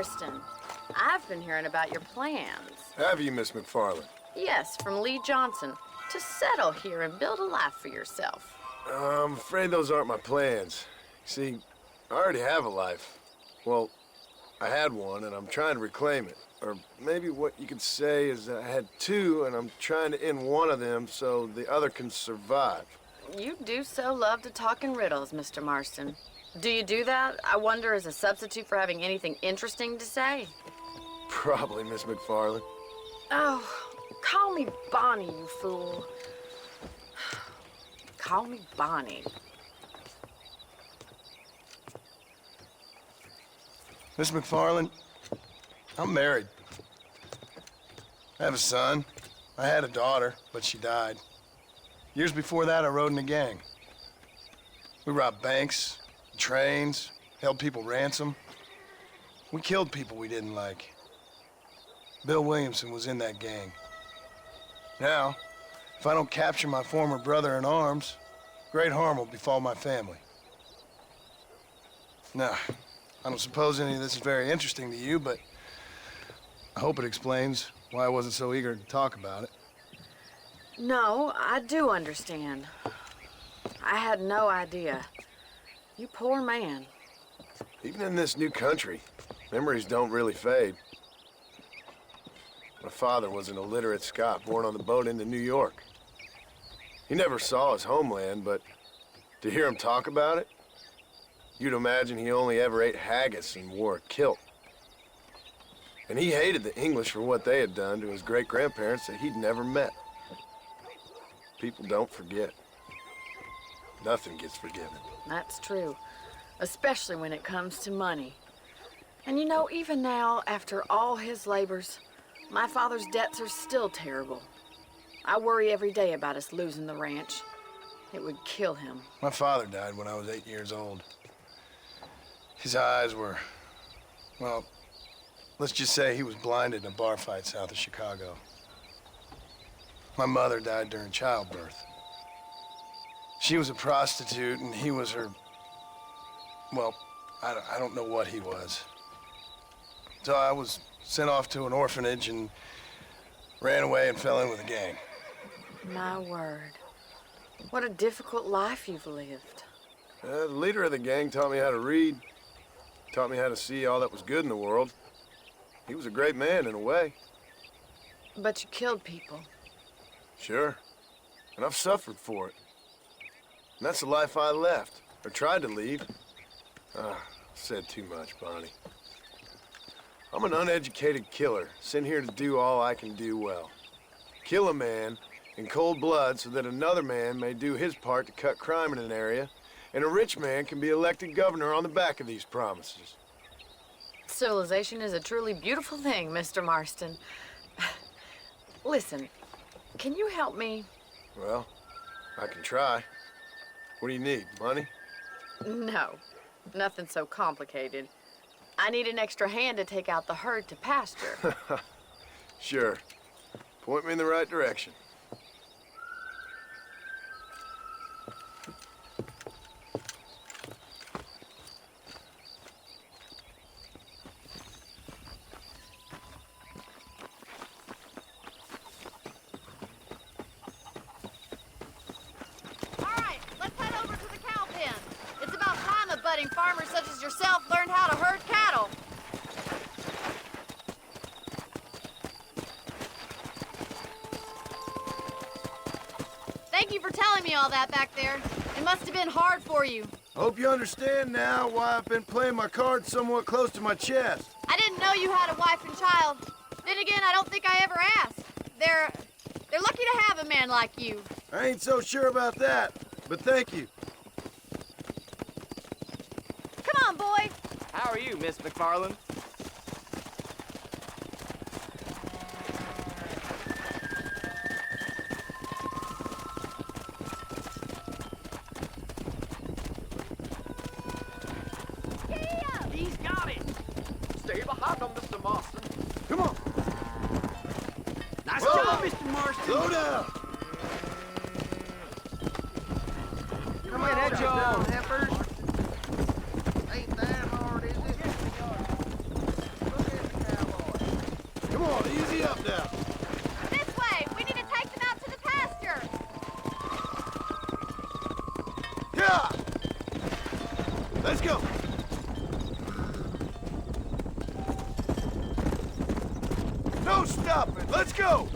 Marston. I've been hearing about your plans. Have you, Miss McFarland? Yes, from Lee Johnson. To settle here and build a life for yourself. I'm afraid those aren't my plans. See, I already have a life. Well, I had one, and I'm trying to reclaim it. Or maybe what you could say is that I had two, and I'm trying to end one of them so the other can survive. You do so love to talk in riddles, Mr. Marston. Do you do that, I wonder, as a substitute for having anything interesting to say? Probably, Miss McFarland. Oh, call me Bonnie, you fool. Call me Bonnie. Miss McFarland, I'm married. I have a son. I had a daughter, but she died. Years before that, I rode in a gang. We robbed banks, trains, held people ransom. We killed people we didn't like. Bill Williamson was in that gang. Now, if I don't capture my former brother in arms, great harm will befall my family. Now, I don't suppose any of this is very interesting to you, but I hope it explains why I wasn't so eager to talk about it. No, I do understand. I had no idea. You poor man. Even in this new country, memories don't really fade. My father was an illiterate Scot born on the boat into New York. He never saw his homeland, but to hear him talk about it, you'd imagine he only ever ate haggis and wore a kilt. And he hated the English for what they had done to his great-grandparents that he'd never met. People don't forget. Nothing gets forgiven. That's true, especially when it comes to money. And you know, even now, after all his labors, my father's debts are still terrible. I worry every day about us losing the ranch. It would kill him. My father died when I was 8 years old. His eyes were, well, let's just say he was blinded in a bar fight south of Chicago. My mother died during childbirth. She was a prostitute, and he was her, well, I don't know what he was. So I was sent off to an orphanage and ran away and fell in with a gang. My word. What a difficult life you've lived. The leader of the gang taught me how to read, taught me how to see all that was good in the world. He was a great man in a way. But you killed people. Sure. And I've suffered for it. And that's the life I left, or tried to leave. Said too much, Bonnie. I'm an uneducated killer, sent here to do all I can do well. Kill a man in cold blood so that another man may do his part to cut crime in an area, and a rich man can be elected governor on the back of these promises. Civilization is a truly beautiful thing, Mr. Marston. Listen, can you help me? Well, I can try. What do you need, money? No, nothing so complicated. I need an extra hand to take out the herd to pasture. Sure. Point me in the right direction. Farmers such as yourself learned how to herd cattle. Thank you for telling me all that back there. It must have been hard for you. Hope you understand now why I've been playing my cards somewhat close to my chest. I didn't know you had a wife and child. Then again, I don't think I ever asked. They're lucky to have a man like you. I ain't so sure about that, but thank you. Come on, boy. How are you, Miss McFarland? He's got it! Stay behind him, Mr. Marston. Come on. Nice job, Mr. Marston. Slow down. Come on, y'all. Heifers. Ain't that hard, is it? Hurry up now. This way! We need to take them out to the pasture! Yeah! Let's go. No stopping. Let's go.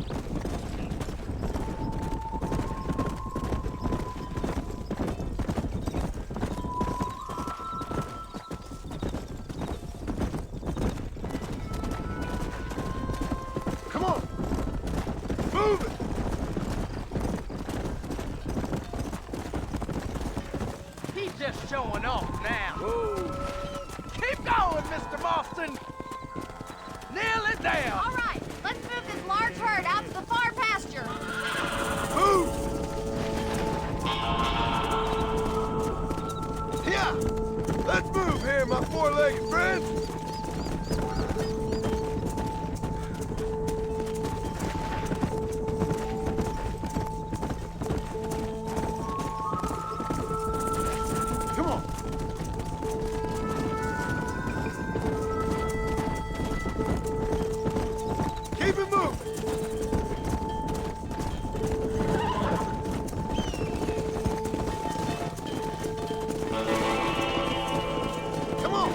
Come on. Move it. He's just showing off now. Whoa. Keep going, Mr. Marston. Nail it down. All right, let's move this large herd out to the far pasture. Move. Yeah. Let's move here, my four-legged friend. Come on. Keep it moving. Come on.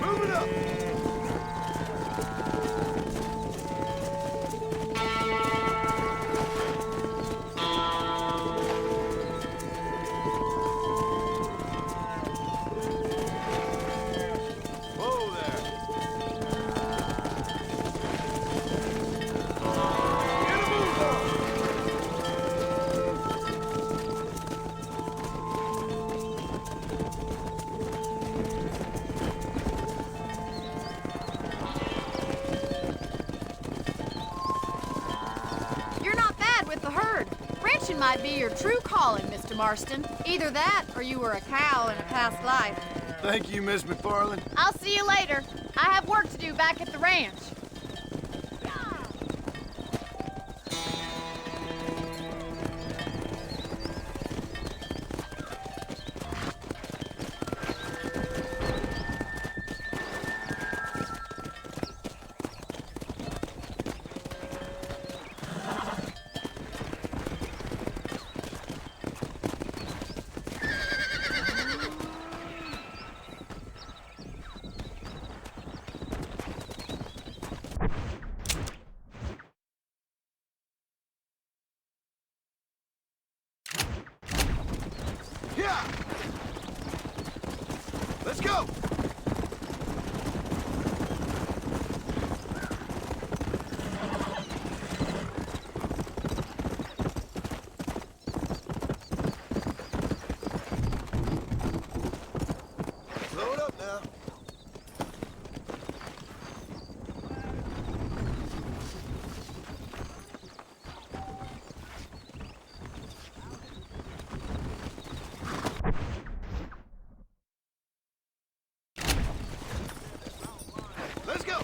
Move it up. Whoa there. Get a move on. You're not bad with the herd. Ranching might be your true calling, Mr. Marston. Either that, or you were a cow in a past life. Thank you, Miss McFarland. I'll see you later. I have work to do back at the ranch. Yeah. Let's go. Slow it up now. Let's go.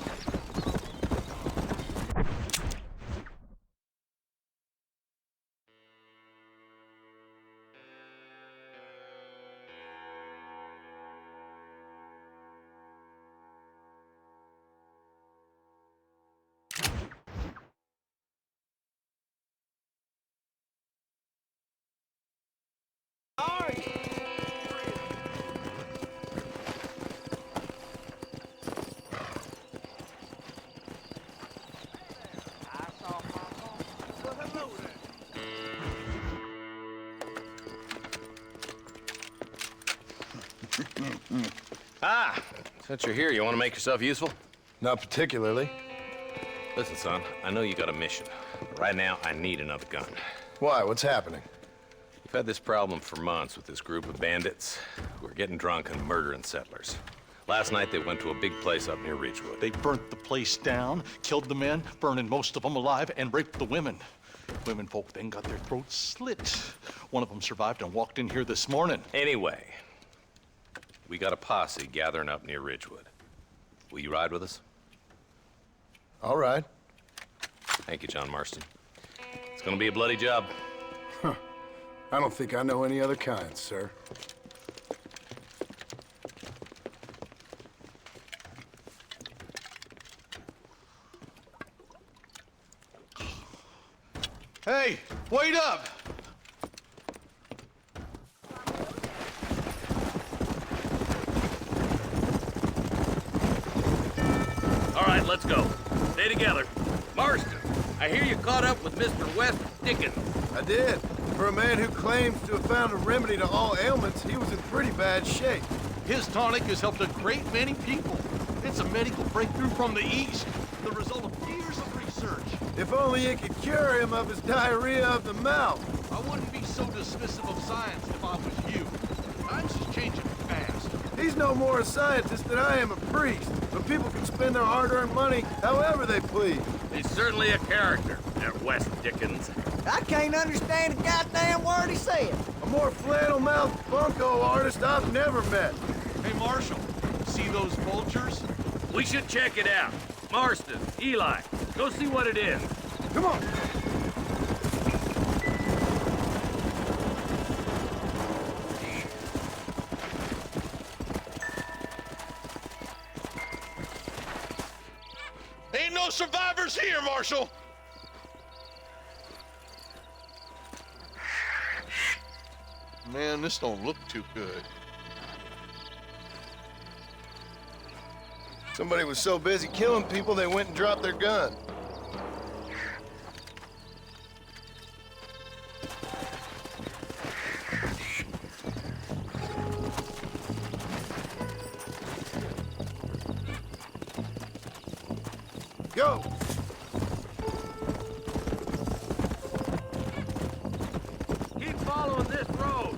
Ah, since you're here, you want to make yourself useful? Not particularly. Listen, son, I know you got a mission. Right now, I need another gun. Why? What's happening? We've had this problem for months with this group of bandits who are getting drunk and murdering settlers. Last night, they went to a big place up near Ridgewood. They burnt the place down, killed the men, burning most of them alive, and raped the women. Women folk then got their throats slit. One of them survived and walked in here this morning. Anyway, we got a posse gathering up near Ridgewood. Will you ride with us? All right. Thank you, John Marston. It's gonna be a bloody job. I don't think I know any other kind, sir. Hey, wait up! All right, let's go. Stay together. Marston, I hear you caught up with Mr. West Dickens. I did. For a man who claims to have found a remedy to all ailments, he was in pretty bad shape. His tonic has helped a great many people. It's a medical breakthrough from the East, the result of years of research. If only it could cure him of his diarrhea of the mouth. I wouldn't be so dismissive of science if I was you. Times is changing fast. He's no more a scientist than I am a priest, but people can spend their hard-earned money however they please. He's certainly a character, that West Dickens. I can't understand a goddamn word he said. A more flannel-mouthed bunco artist I've never met. Hey, Marshal, see those vultures? We should check it out. Marston, Eli, go see what it is. Come on. Ain't no survivors here, Marshal! Man, this don't look too good. Somebody was so busy killing people, they went and dropped their gun. Go! Keep following this road.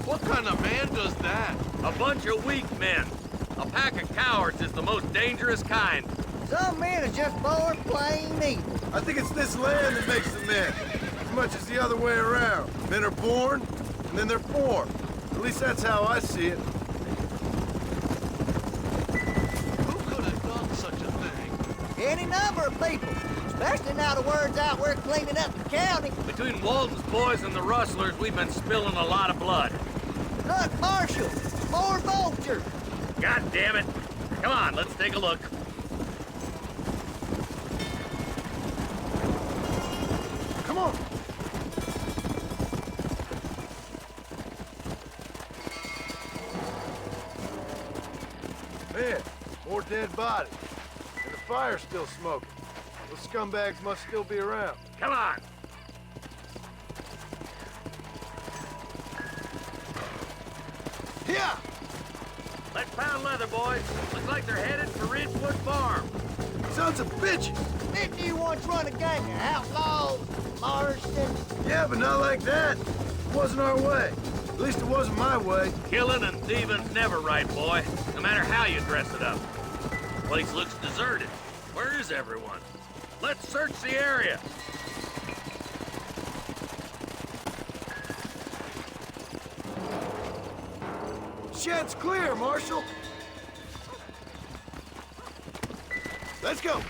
What kind of man does that? A bunch of weak men. A pack of cowards is the most dangerous kind. Some men are just born plain evil. I think it's this land that makes the men, as much as the other way around. Men are born, and then they're formed. At least that's how I see it. Who could have done such a thing? Any number of people, especially now the word's out we're cleaning up the county. Between Walton's boys and the rustlers, we've been spilling a lot of blood. Look, Marshal, more vultures. God damn it. Come on, let's take a look. Come on! Man, more dead bodies. And the fire's still smoking. Those scumbags must still be around. Come on. Yeah! Let's pound leather, boys. Looks like they're headed for Ridgewood Farm. Sons of bitches! Didn't you once run a gang of outlaws, Marston? Yeah, but not like that. It wasn't our way. At least it wasn't my way. Killing and thieving's never right, boy. No matter how you dress it up. Place looks deserted. Where is everyone? Let's search the area. Shed's clear, Marshal. Let's go.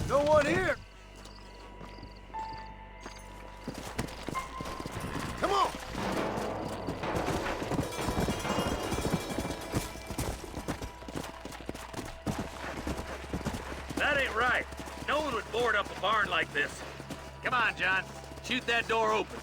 No one here. Come on. That ain't right. No one would board up a barn like this. Come on, John. Shoot that door open.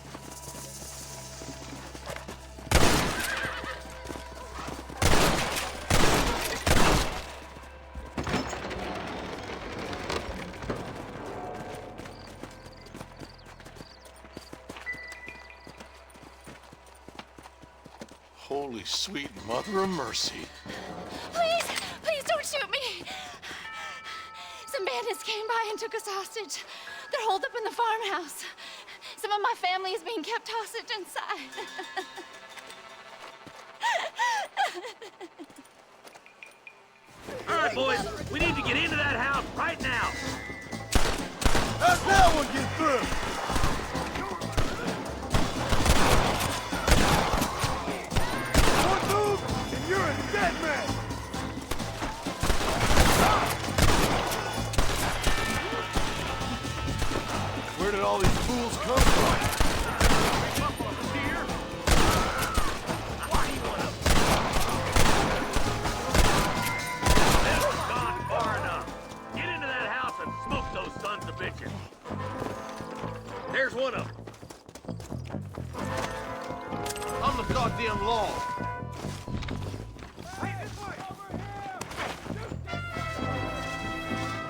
Holy sweet mother of mercy. Please, please don't shoot me. Some bandits came by and took us hostage. They're holed up in the farmhouse. Some of my family is being kept hostage inside. All right, boys. We need to get into that house right now. How'd that one get through? all these fools come from. There's one of them. On the goddamn law.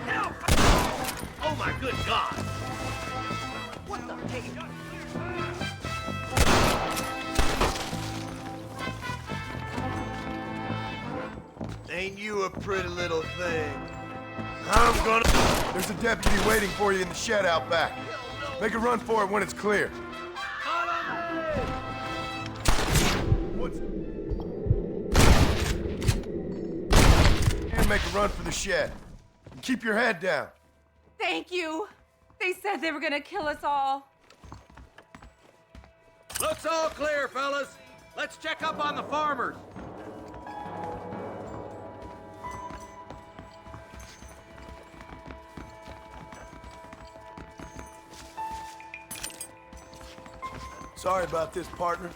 Help! Oh my good God! What the heck? Ain't you a pretty little thing? I'm gonna... There's a deputy waiting for you in the shed out back. Make a run for it when it's clear. What's... And make a run for the shed. And keep your head down. Thank you. They said they were gonna kill us all. Looks all clear, fellas. Let's check up on the farmers. Sorry about this, partner.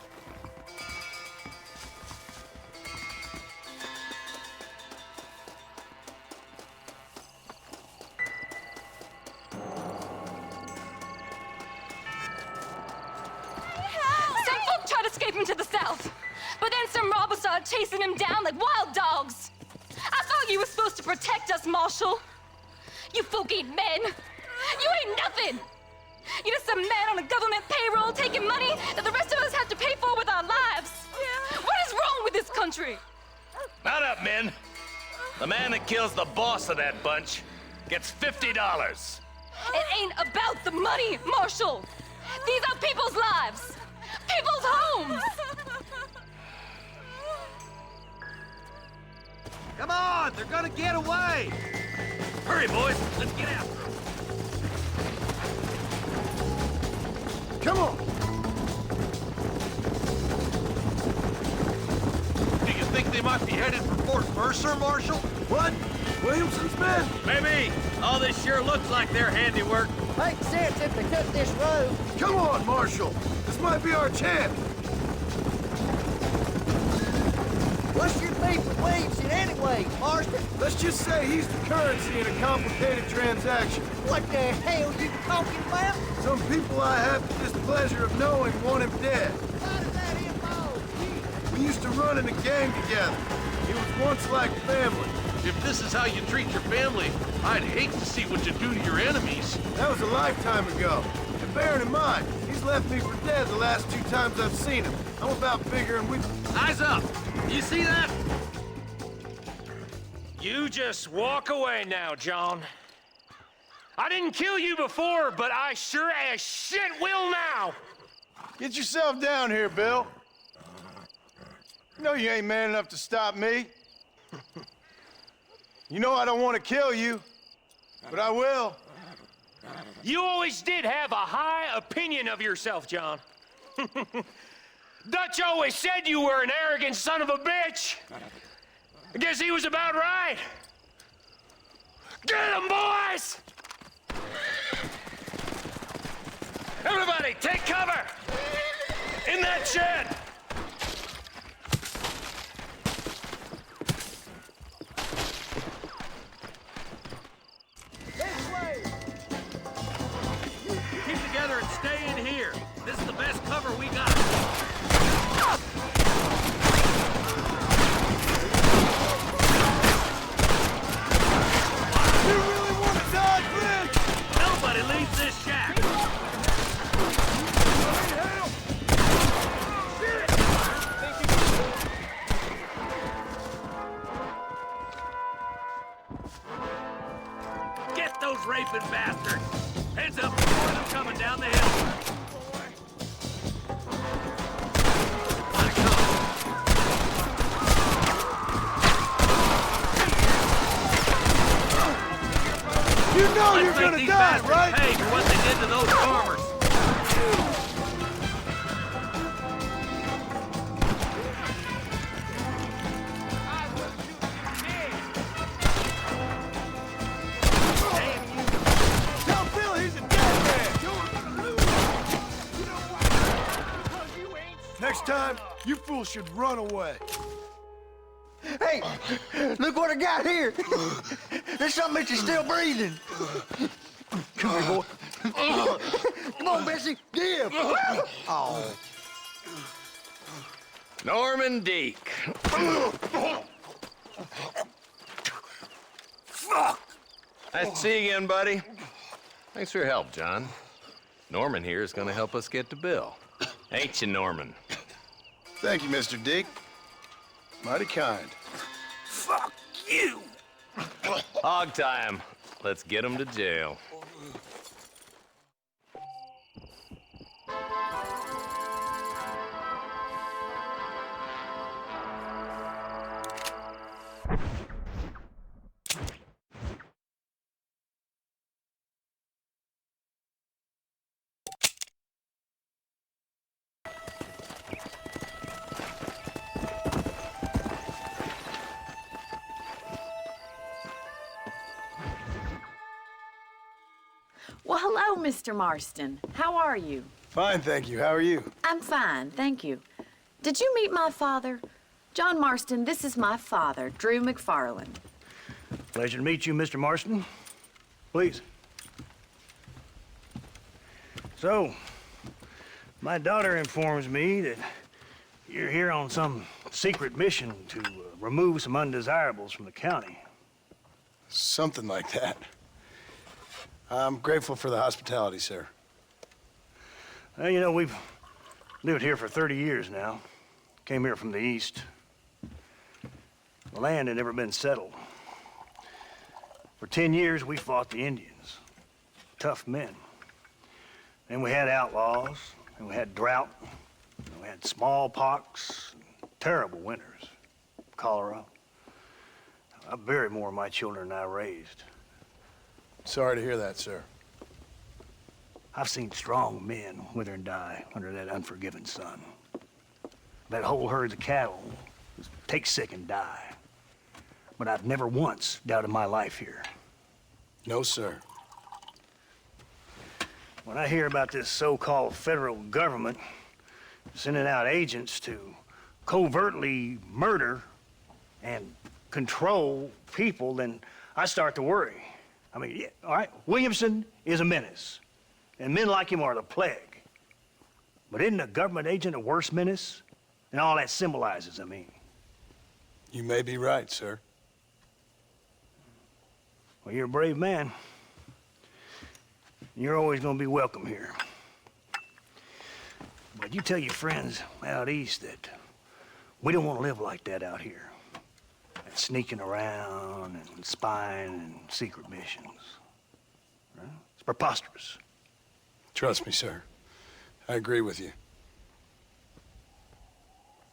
Some folk tried escaping to the south, but then some robbers started chasing him down like wild dogs. I thought you were supposed to protect us, Marshal. You folk ain't men. You ain't nothing. You're just some man on a government payroll taking money that the rest of us have to pay for with our lives. What is wrong with this country? Not up, men. The man that kills the boss of that bunch gets $50. It ain't about the money, Marshal. These are people's lives, people's homes. Come on, they're gonna get away. Hurry, boys. Let's get after them. Come on! Do you think they might be headed for Fort Mercer, Marshal? What? Williamson's men? Maybe. All this sure looks like their handiwork. Makes sense if they took this road. Come on, Marshal! This might be our chance! What's your beef with Williamson anyway, Marston? Let's just say he's the currency in a complicated transaction. What the hell you talking about? Some people I have the displeasure of knowing want him dead. How does that involve? We used to run in a gang together. He was once like family. If this is how you treat your family, I'd hate to see what you do to your enemies. That was a lifetime ago. And bearing in mind, he's left me for dead the last 2 times I've seen him. I'm about figuring we... Eyes up. You see that? You just walk away now, John. I didn't kill you before, but I sure as shit will now! Get yourself down here, Bill. You know you ain't man enough to stop me. You know I don't want to kill you, but I will. You always did have a high opinion of yourself, John. Dutch always said you were an arrogant son of a bitch. I guess he was about right. Get him, boys! Everybody, take cover! In that shed! Keep together and stay in here. This is the best cover we got. You really want to die, Glenn? Nobody leaves this shack. Get those raping bastards! Heads up before them coming down the hill. You know Let's you're make gonna these die, bastards right? pay for what they did to those farmers. Tell Bill he's a dead man. Next time, you fools should run away. Hey, look what I got here. There's something that you're still breathing. Come here, boy. Come on, Bessie, give. Oh. Norman Deek. Fuck! Nice to see you again, buddy. Thanks for your help, John. Norman here is gonna help us get to Bill. Ain't you, Norman? Thank you, Mr. Dick. Mighty kind. Fuck you! Hog time. Let's get him to jail. Well, hello, Mr. Marston. How are you? Fine, thank you. How are you? I'm fine, thank you. Did you meet my father? John Marston, this is my father, Drew McFarland. Pleasure to meet you, Mr. Marston. Please. So, my daughter informs me that you're here on some secret mission to remove some undesirables from the county. Something like that. I'm grateful for the hospitality, sir. Well, you know, we've lived here for 30 years now. Came here from the east. The land had never been settled. For 10 years, we fought the Indians. Tough men. Then we had outlaws, and we had drought, and we had smallpox, and terrible winters, cholera. I buried more of my children than I raised. Sorry to hear that, sir. I've seen strong men wither and die under that unforgiving sun. That whole herds of cattle just take sick and die. But I've never once doubted my life here. No, sir. When I hear about this so-called federal government sending out agents to covertly murder and control people, then I start to worry. I mean, yeah, all right, Williamson is a menace, and men like him are the plague. But isn't a government agent a worse menace? And all that symbolizes, I mean. You may be right, sir. Well, you're a brave man. You're always gonna be welcome here. But you tell your friends out east that we don't want to live like that out here. That sneaking around and spying and secret missions. Right? It's preposterous. Trust me, sir. I agree with you.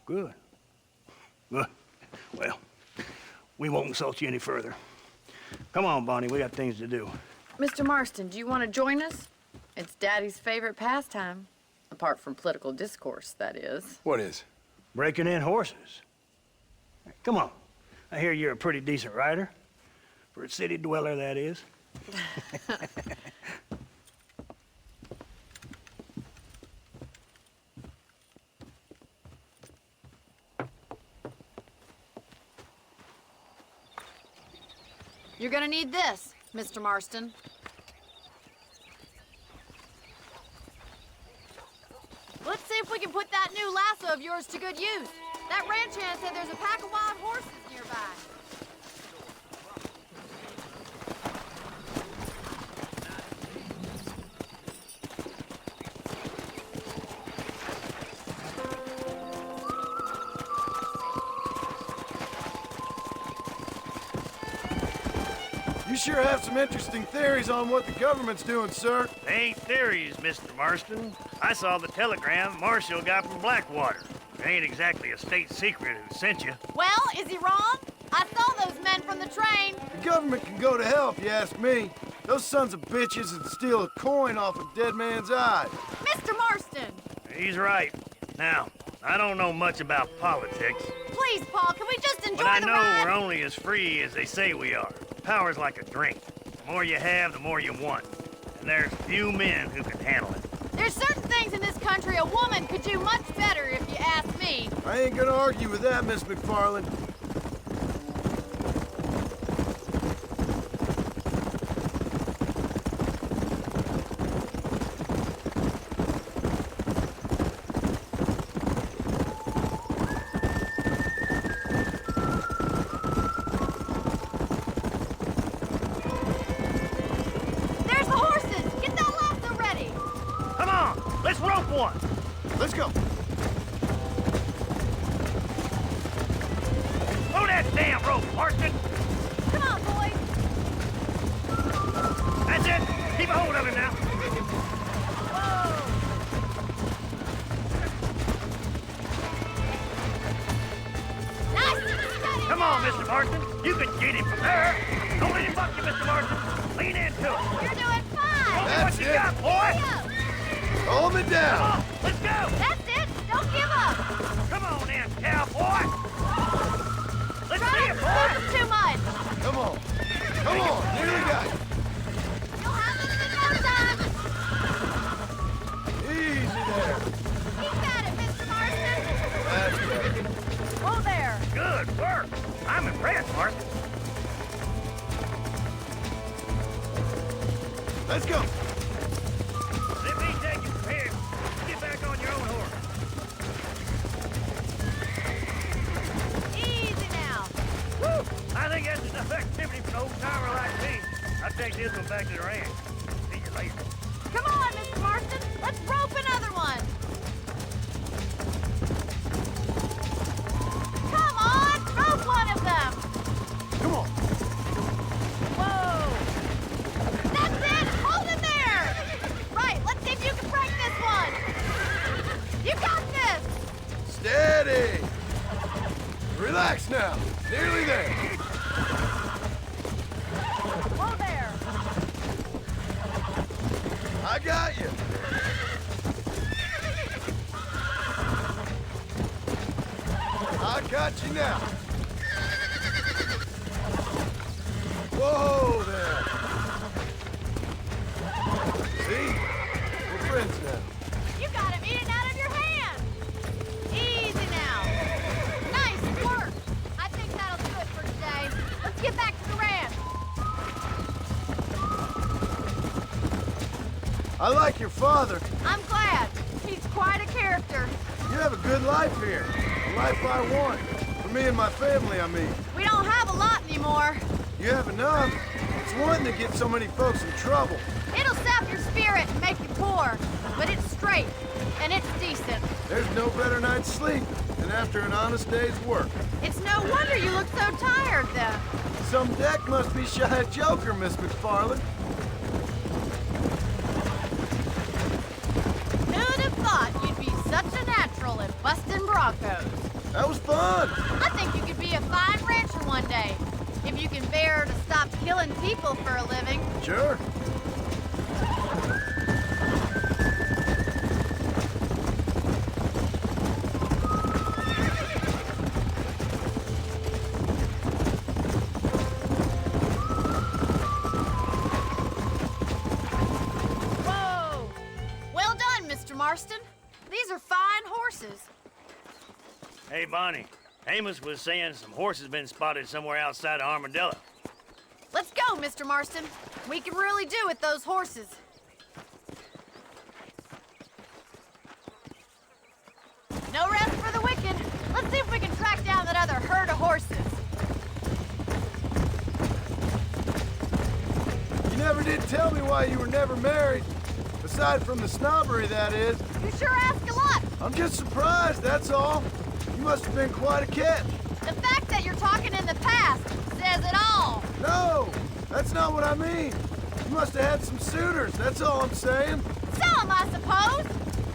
Good. Good. Well, we won't insult you any further. Come on, Bonnie, we got things to do. Mr. Marston, do you want to join us? It's Daddy's favorite pastime. Apart from political discourse, that is. What is? Breaking in horses. Come on. I hear you're a pretty decent rider. For a city dweller, that is. You're gonna need this, Mr. Marston. Let's see if we can put that new lasso of yours to good use. That ranch hand said there's a pack of wild horses nearby. You sure have some interesting theories on what the government's doing, sir. They ain't theories, Mr. Marston. I saw the telegram Marshall got from Blackwater. It ain't exactly a state secret who sent you. Well, is he wrong? I saw those men from the train. The government can go to hell if you ask me. Those sons of bitches would steal a coin off a dead man's eye. Mr. Marston! He's right. Now, I don't know much about politics, Please, Paul, can we just enjoy but I the know ride? we're only as free as they say we are. Power's like a drink. The more you have, the more you want. And there's few men who can handle it. There's certain things in this country a woman could do much better if you ask I ain't gonna argue with that, Miss McFarland. There's the horses! Get that lasso ready! Come on, let's rope one. Let's go. Throw that damn rope, Marston. Come on, boys! That's it. Keep a hold of him now. Nice! Steady Come on, now. Mr. Marston. You can get him from there. Don't let him buck you, Mr. Marston. Lean into it. You're doing fine! Show me That's what you it. got, boy. Giddy up. Hold me Come down. on, let's go. That's it! Don't give up! Come on in, cowboy. Let's Try see not it, to boy. scoop them too much! Come on. Come on. Nearly got it. You'll have this in no time! Easy there. Keep at it, Mr. Marston! That's better. Whoa there! Good work. I'm impressed, Marston. Let's go. Let me take you from here. Get back on your own horse. Easy now! Woo! I think that's enough activity for an old-timer like me. I'll take this one back to the ranch. See you later. Come on, Mr. Marston! Let's rope another one! Come on! Rope one of them! Come on. Whoa! That's it! Hold it there! Right, let's see if you can break this one! You got this! Steady. Relax now. Nearly there. Whoa there! I got you. I got you now. Whoa there. See? We're friends now. You got him eating out of your hand! Easy now! Nice work! I think that'll do it for today. Let's get back to the ranch! I like your father. I'm glad. He's quite a character. You have a good life here. The life I want. For me and my family, I mean. We don't have a lot anymore. You have enough. It's one that gets so many folks in trouble. It'll sap your spirit and make you poor, but it's straight, and it's decent. There's no better night's sleep than after an honest day's work. It's no wonder you look so tired, then. Some deck must be shy of Joker, Miss McFarland. Who'd have thought you'd be such a natural at busting broncos? That was fun. I think you could be a fine rancher one day, if you can bear to stop killing people for a living. Sure. Whoa! Well done, Mr. Marston. These are fine horses. Hey, Bonnie. Amos was saying some horses been spotted somewhere outside of Armadillo. Let's go, Mr. Marston. We can really do with those horses. No rest for the wicked. Let's see if we can track down that other herd of horses. You never did tell me why you were never married. Aside from the snobbery, that is. You sure ask a lot. I'm just surprised, that's all. You must have been quite a catch. The fact that you're talking in the past says it all. No, that's not what I mean. You must have had some suitors, that's all I'm saying. Some, I suppose.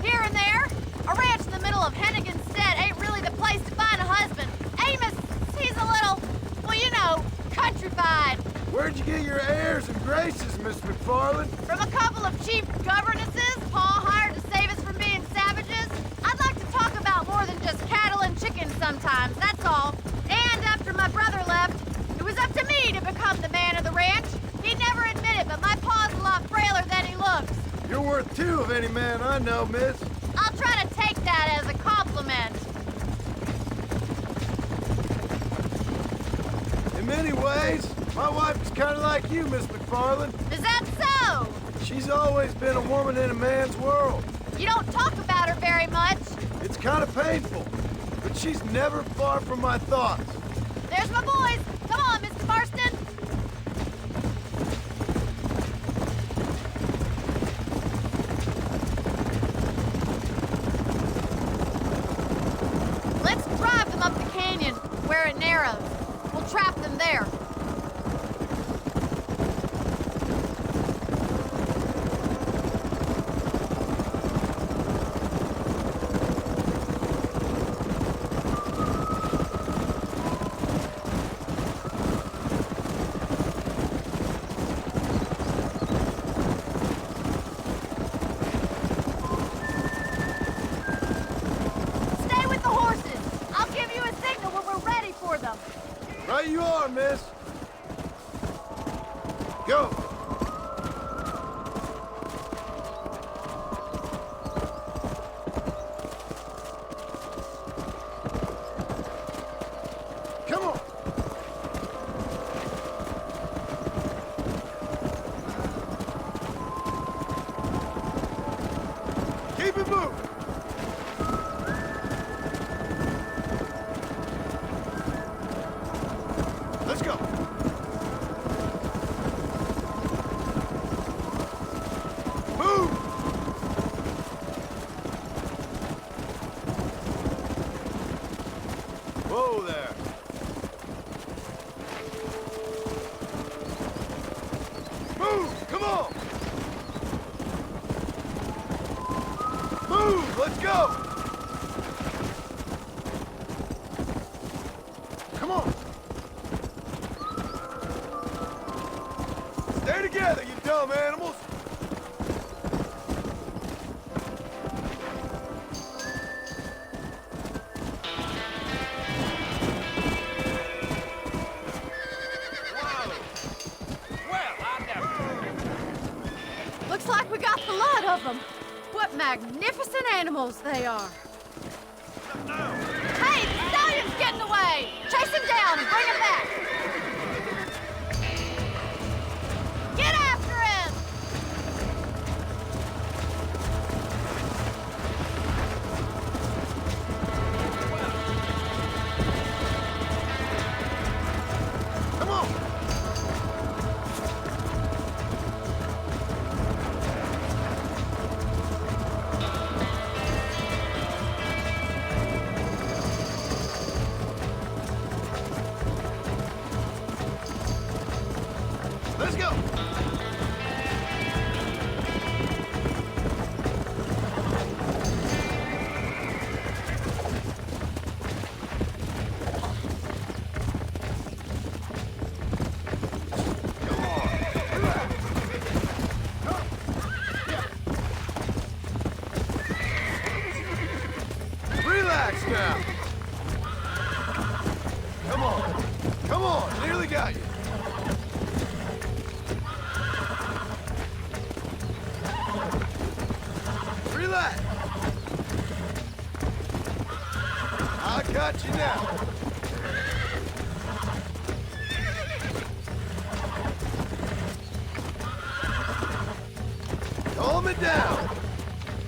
Here and there. A ranch in the middle of Hennigan's Stead ain't really the place to find a husband. Amos, he's a little, well, you know, countrified. Where'd you get your airs and graces, Miss McFarland? From a couple of cheap governesses Pa hired to save us from being savages. I'd like to talk about more than just cattle and chickens sometimes, that's all. And after my brother left, it was up to me to become the man of the ranch. He'd never admit it, but my pa's a lot frailer than he looks. You're worth two of any man I know, miss. I'll try to take that as a compliment. many ways, my wife is kind of like you, Miss McFarland. Is that so? She's always been a woman in a man's world. You don't talk about her very much. It's kind of painful, but she's never far from my thoughts. There's my boys. Come on, Mr. Marston. Let's drive them up the canyon where it narrows. We'll trap them there. Stay with the horses. I'll give you a signal when we're ready for them. Right you are, miss. Go. Come on. Keep it moving. Let's go. Move. Whoa there. Move. Come on. Move. Let's go. Come on. Stay together, you dumb animals! Looks like we got the lot of them. What magnificent animals they are. Hey, the stallion's getting away! Chase him down and bring him back! Get after him! Come on! Let's go! Come on! Relax! Come! Yeah. Relax now! Come on! Come on! Nearly got you! Relax! I got you now. Calm it down.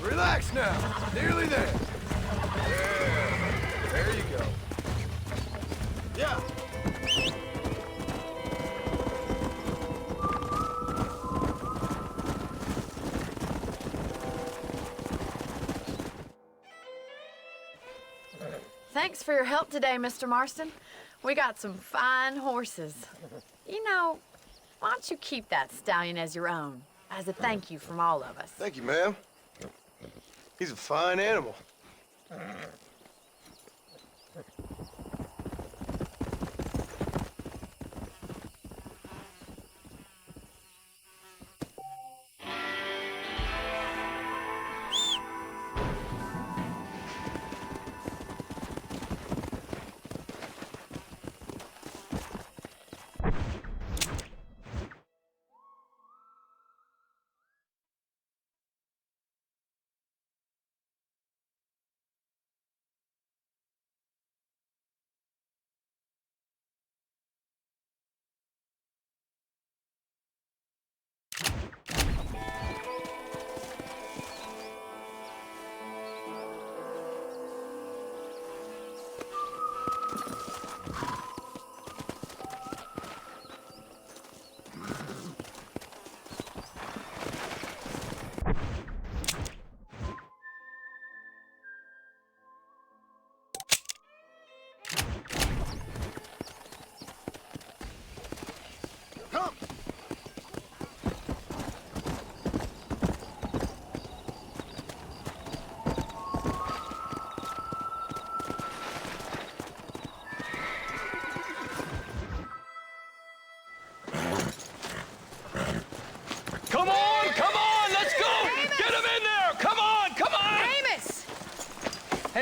Relax now. Nearly there. Yeah. There you go. Yeah. Thanks for your help today, Mr. Marston. We got some fine horses. You know, why don't you keep that stallion as your own, as a thank you from all of us? Thank you, ma'am. He's a fine animal.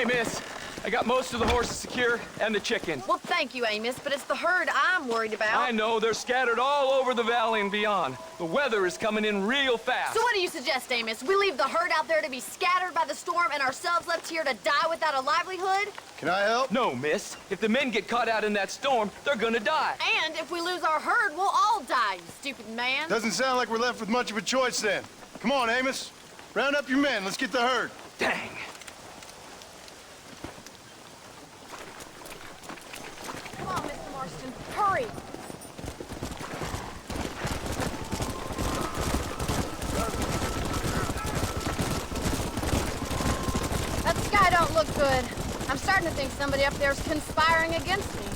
Hey, miss. I got most of the horses secure and the chickens. Well, thank you, Amos, but it's the herd I'm worried about. I know, they're scattered all over the valley and beyond. The weather is coming in real fast. So what do you suggest, Amos? We leave the herd out there to be scattered by the storm and ourselves left here to die without a livelihood? Can I help? No, miss. If the men get caught out in that storm, they're gonna die. And if we lose our herd, we'll all die, you stupid man. Doesn't sound like we're left with much of a choice then. Come on, Amos. Round up your men. Let's get the herd. Dang. Come on, Mr. Marston. Hurry. That sky don't look good. I'm starting to think somebody up there's conspiring against me.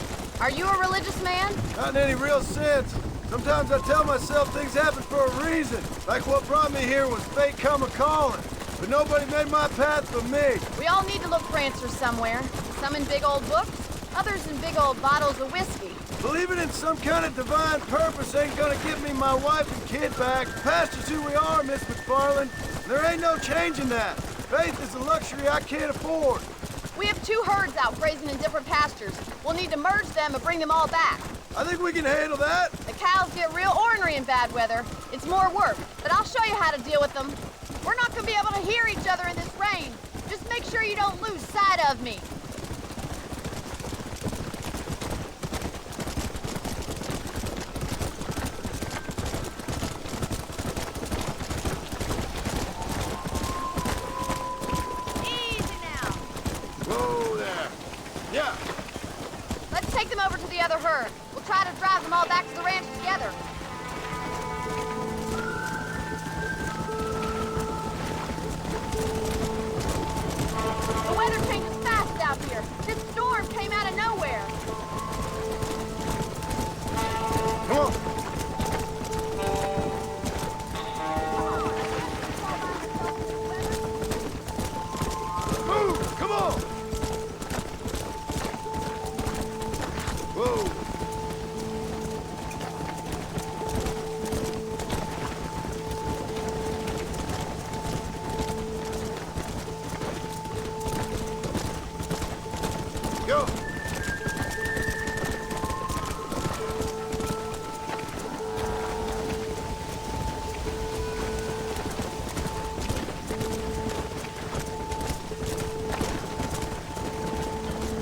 Are you a religious man? Not in any real sense. Sometimes I tell myself things happen for a reason. Like what brought me here was fate come a-calling. But nobody made my path but me. We all need to look for answers somewhere. Some in big old books, others in big old bottles of whiskey. Believing in some kind of divine purpose ain't gonna give me my wife and kid back. Past is who we are, Miss McFarland. There ain't no changing that. Faith is a luxury I can't afford. We have 2 herds out grazing in different pastures. We'll need to merge them and bring them all back. I think we can handle that. The cows get real ornery in bad weather. It's more work, but I'll show you how to deal with them. We're not gonna be able to hear each other in this rain. Just make sure you don't lose sight of me. Easy now. Whoa there. Yeah. Let's take them over to the other herd. We'll try to drive them all back to the ranch together. The weather changes fast out here. This storm came out of nowhere. Come on. Move! Come on! Whoa! Go!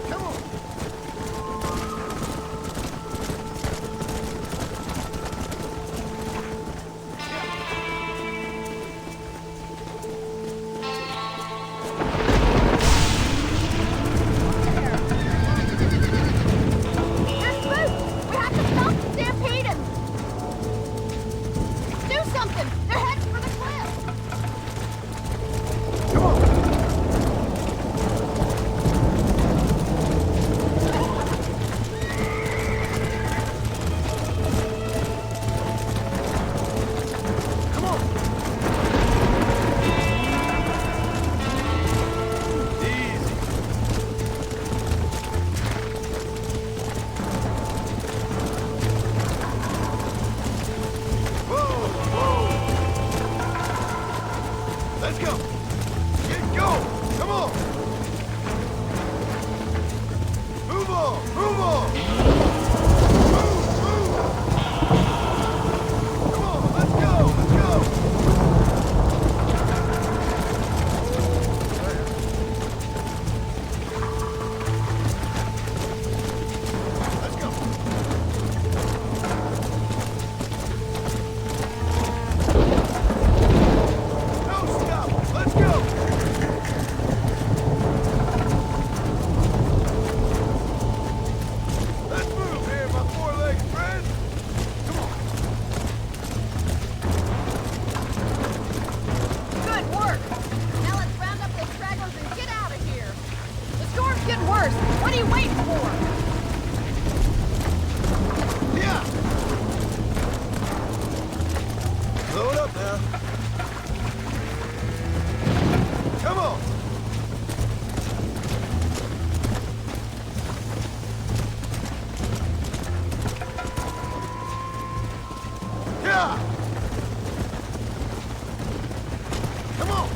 Come on! There's Spook! We have to stop and stampede him! Do something! They're heading for the cliff! Come on! Come on! Easy. Whoa, whoa. Let's go. Get going. Come on. Move on. Move on. Move, move. Come on. Let's go. Let's go. Let's go. No stop. Let's go. Let's move here, my four-legged friend. Come on. Good work! Now let's round up the stragglers and get out of here. The storm's getting worse. What are you waiting for? Yeah. Blow it up now. Come on. Yeah. Come on.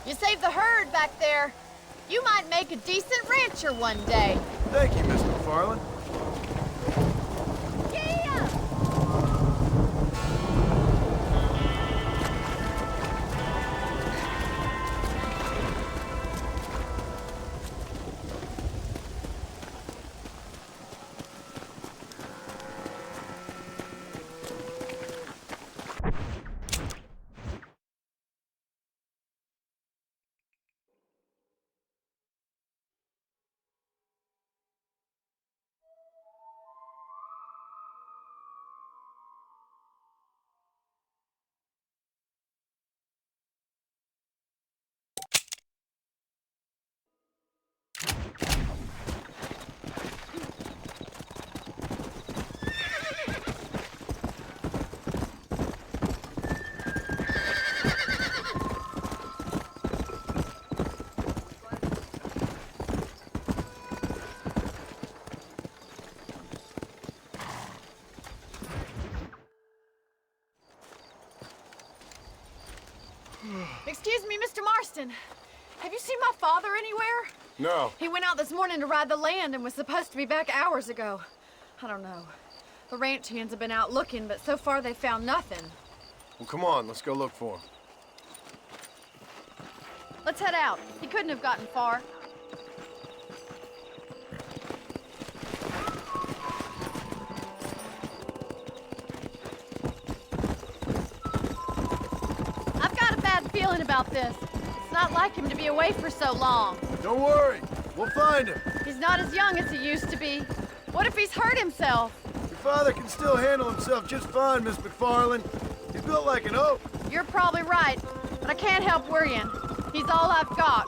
You saved the herd back there. You might make a decent rancher one day. Thank you, Miss McFarland. Excuse me, Mr. Marston. Have you seen my father anywhere? No. He went out this morning to ride the land and was supposed to be back hours ago. I don't know. The ranch hands have been out looking, but so far they've found nothing. Well, come on, let's go look for him. Let's head out. He couldn't have gotten far. I've got a bad feeling about this. It's not like him to be away for so long. Don't worry, we'll find him. He's not as young as he used to be. What if he's hurt himself? Your father can still handle himself just fine, Miss McFarland. He's built like an oak. You're probably right, but I can't help worrying. He's all I've got.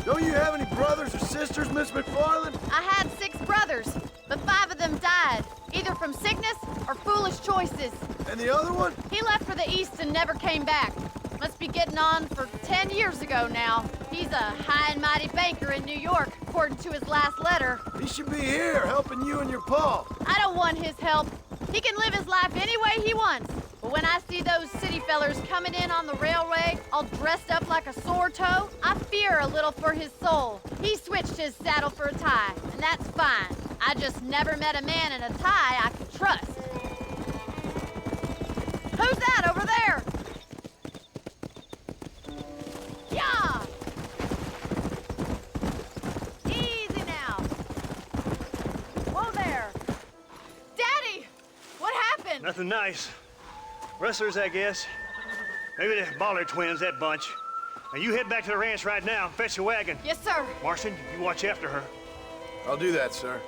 Don't you have any brothers or sisters, Miss McFarland? I had 6 brothers, but 5 of them died, either from sickness or foolish choices. And the other one? He left for the East and never came back. Must be getting on for 10 years ago now. He's a high and mighty banker in New York, according to his last letter. He should be here, helping you and your pa. I don't want his help. He can live his life any way he wants. But when I see those city fellers coming in on the railway, all dressed up like a sore toe, I fear a little for his soul. He switched his saddle for a tie, and that's fine. I just never met a man in a tie I could trust. Who's that over there? Yeah! Easy now. Whoa there. Daddy! What happened? Nothing nice. Rustlers, I guess. Maybe the Baller twins, that bunch. Now you head back to the ranch right now and fetch a wagon. Yes, sir. Marston, you watch after her. I'll do that, sir.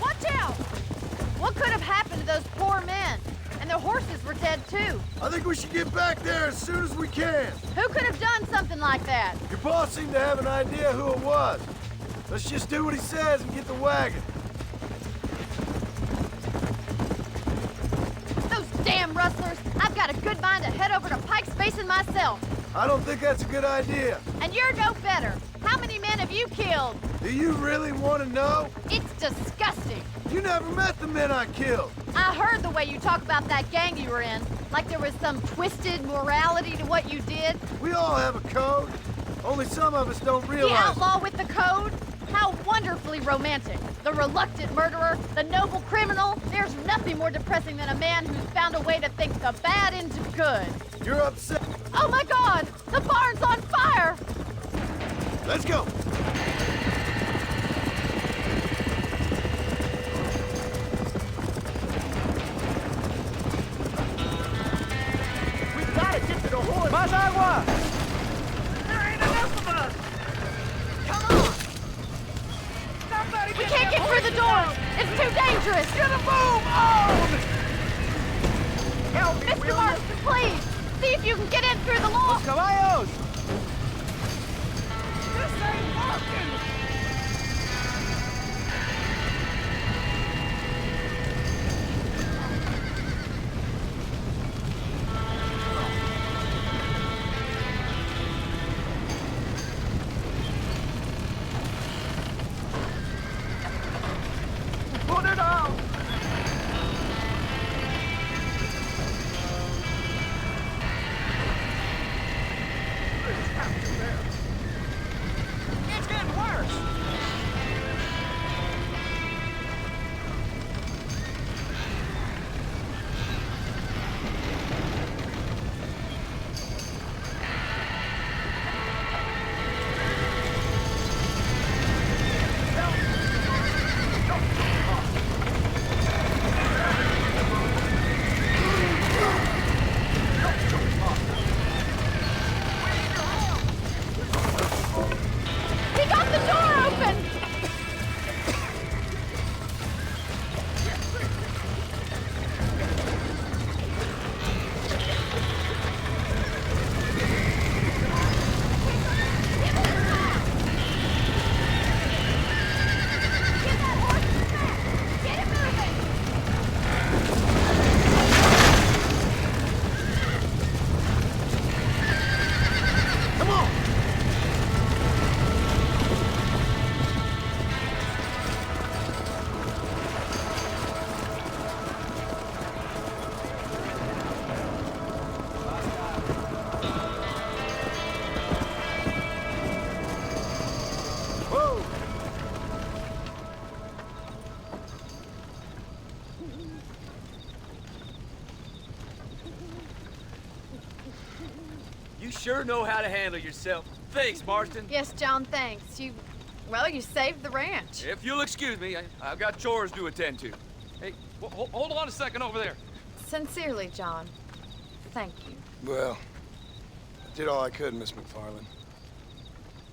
Watch out! What could have happened to those poor men? And their horses were dead, too. I think we should get back there as soon as we can. Who could have done something like that? Your boss seemed to have an idea who it was. Let's just do what he says and get the wagon. Those damn rustlers! I've got a good mind to head over to Pike's Basin myself. I don't think that's a good idea. And you're no better. How many men have you killed? Do you really want to know? It's disgusting. You never met the men I killed. I heard the way you talk about that gang you were in, like there was some twisted morality to what you did. We all have a code. Only some of us don't realize The outlaw with the code? How wonderfully romantic. The reluctant murderer, the noble criminal. There's nothing more depressing than a man who's found a way to think the bad into good. You're upset. Oh my God! The barn's on fire! Let's go. We gotta get to the horse! Más agua! There ain't enough of us! Come on! Somebody We can't get through the doors! It's too dangerous! Get a move on! Help me, Mr. Marston, please! See if you can get in through the lock! Caballos! This ain't working! Put it on! sure know how to handle yourself. Thanks, Marston. Yes, John, thanks. You saved the ranch. If you'll excuse me, I've got chores to attend to. Hey, hold on a second over there. Sincerely, John. Thank you. Well, I did all I could, Miss McFarland.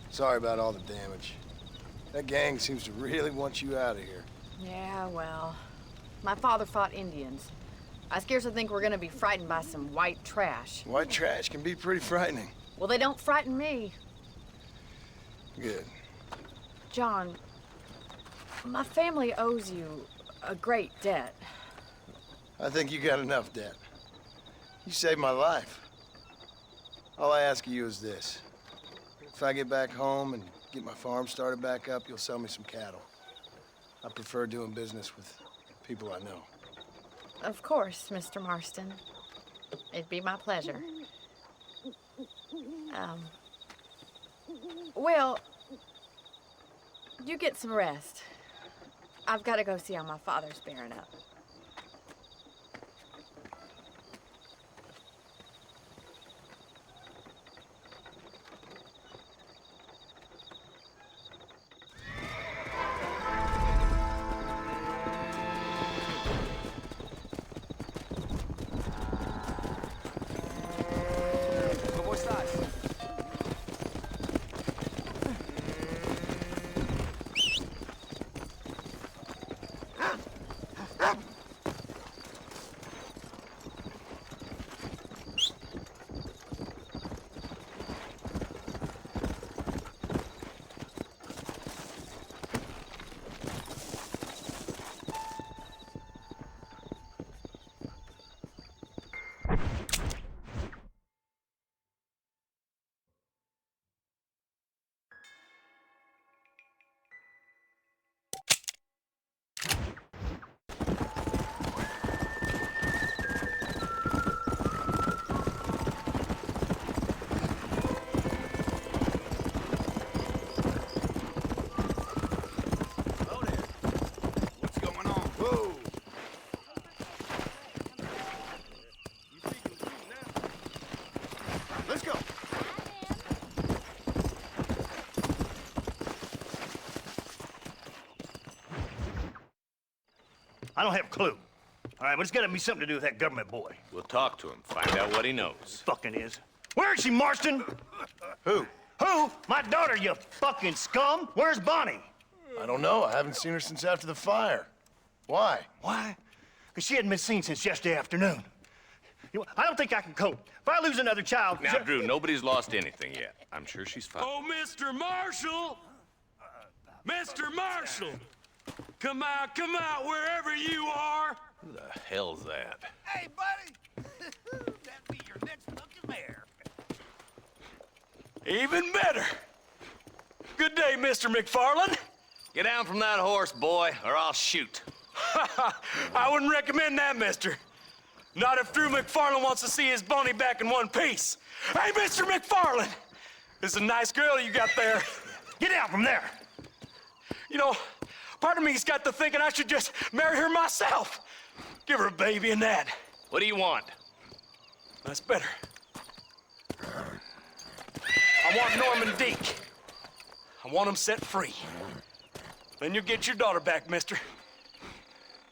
Sorry about all the damage. That gang seems to really want you out of here. Yeah, well, my father fought Indians. I scarcely think we're gonna be frightened by some white trash. White trash can be pretty frightening. Well, they don't frighten me. Good. John, my family owes you a great debt. I think you got enough debt. You saved my life. All I ask of you is this. If I get back home and get my farm started back up, you'll sell me some cattle. I prefer doing business with people I know. Of course, Mr. Marston. It'd be my pleasure. Well, you get some rest. I've got to go see how my father's bearing up. ¿Cómo estás? I don't have a clue. All right, but it's gotta be something to do with that government boy. We'll talk to him, find out what he knows. Fucking is. Where is she, Marston? Who? Who? My daughter, you fucking scum! Where's Bonnie? I don't know. I haven't seen her since after the fire. Why? Why? Because she hadn't been seen since yesterday afternoon. You know, I don't think I can cope. If I lose another child... Now, Drew, nobody's lost anything yet. I'm sure she's fine. Oh, Mr. Marshall! Mr. Marshall! Come out, wherever you are! Who the hell's that? Hey, buddy! That'd be your next lucky mare. Even better! Good day, Mr. McFarland. Get down from that horse, boy, or I'll shoot. I wouldn't recommend that, mister. Not if Drew McFarland wants to see his Bonnie back in one piece. Hey, Mr. McFarland! This is a nice girl you got there. Get out from there! You know, part of me's got to thinking I should just marry her myself. Give her a baby and that. What do you want? That's better. I want Norman Deke. I want him set free. Then you'll get your daughter back, mister.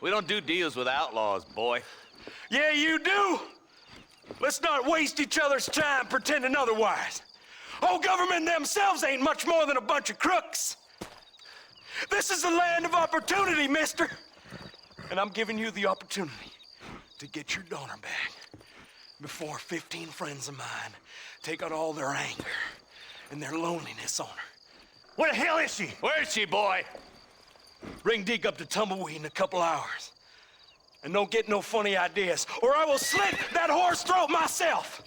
We don't do deals with outlaws, boy. Yeah, you do. Let's not waste each other's time pretending otherwise. Oh, government themselves ain't much more than a bunch of crooks. This is the land of opportunity, mister. And I'm giving you the opportunity to get your daughter back before 15 friends of mine take out all their anger and their loneliness on her. Where the hell is she? Where is she, boy? Bring Deke up to Tumbleweed in a couple hours. And don't get no funny ideas, or I will slit that horse throat myself.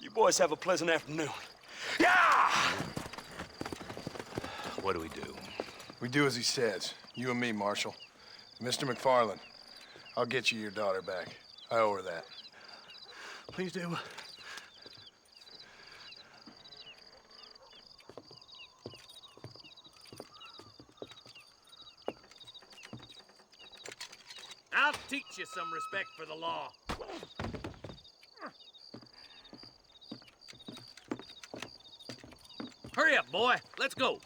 You boys have a pleasant afternoon. Yeah! What do we do? We do as he says. You and me, Marshal. Mr. McFarland, I'll get you your daughter back. I owe her that. Please do. I'll teach you some respect for the law. Hurry up, boy. Let's go.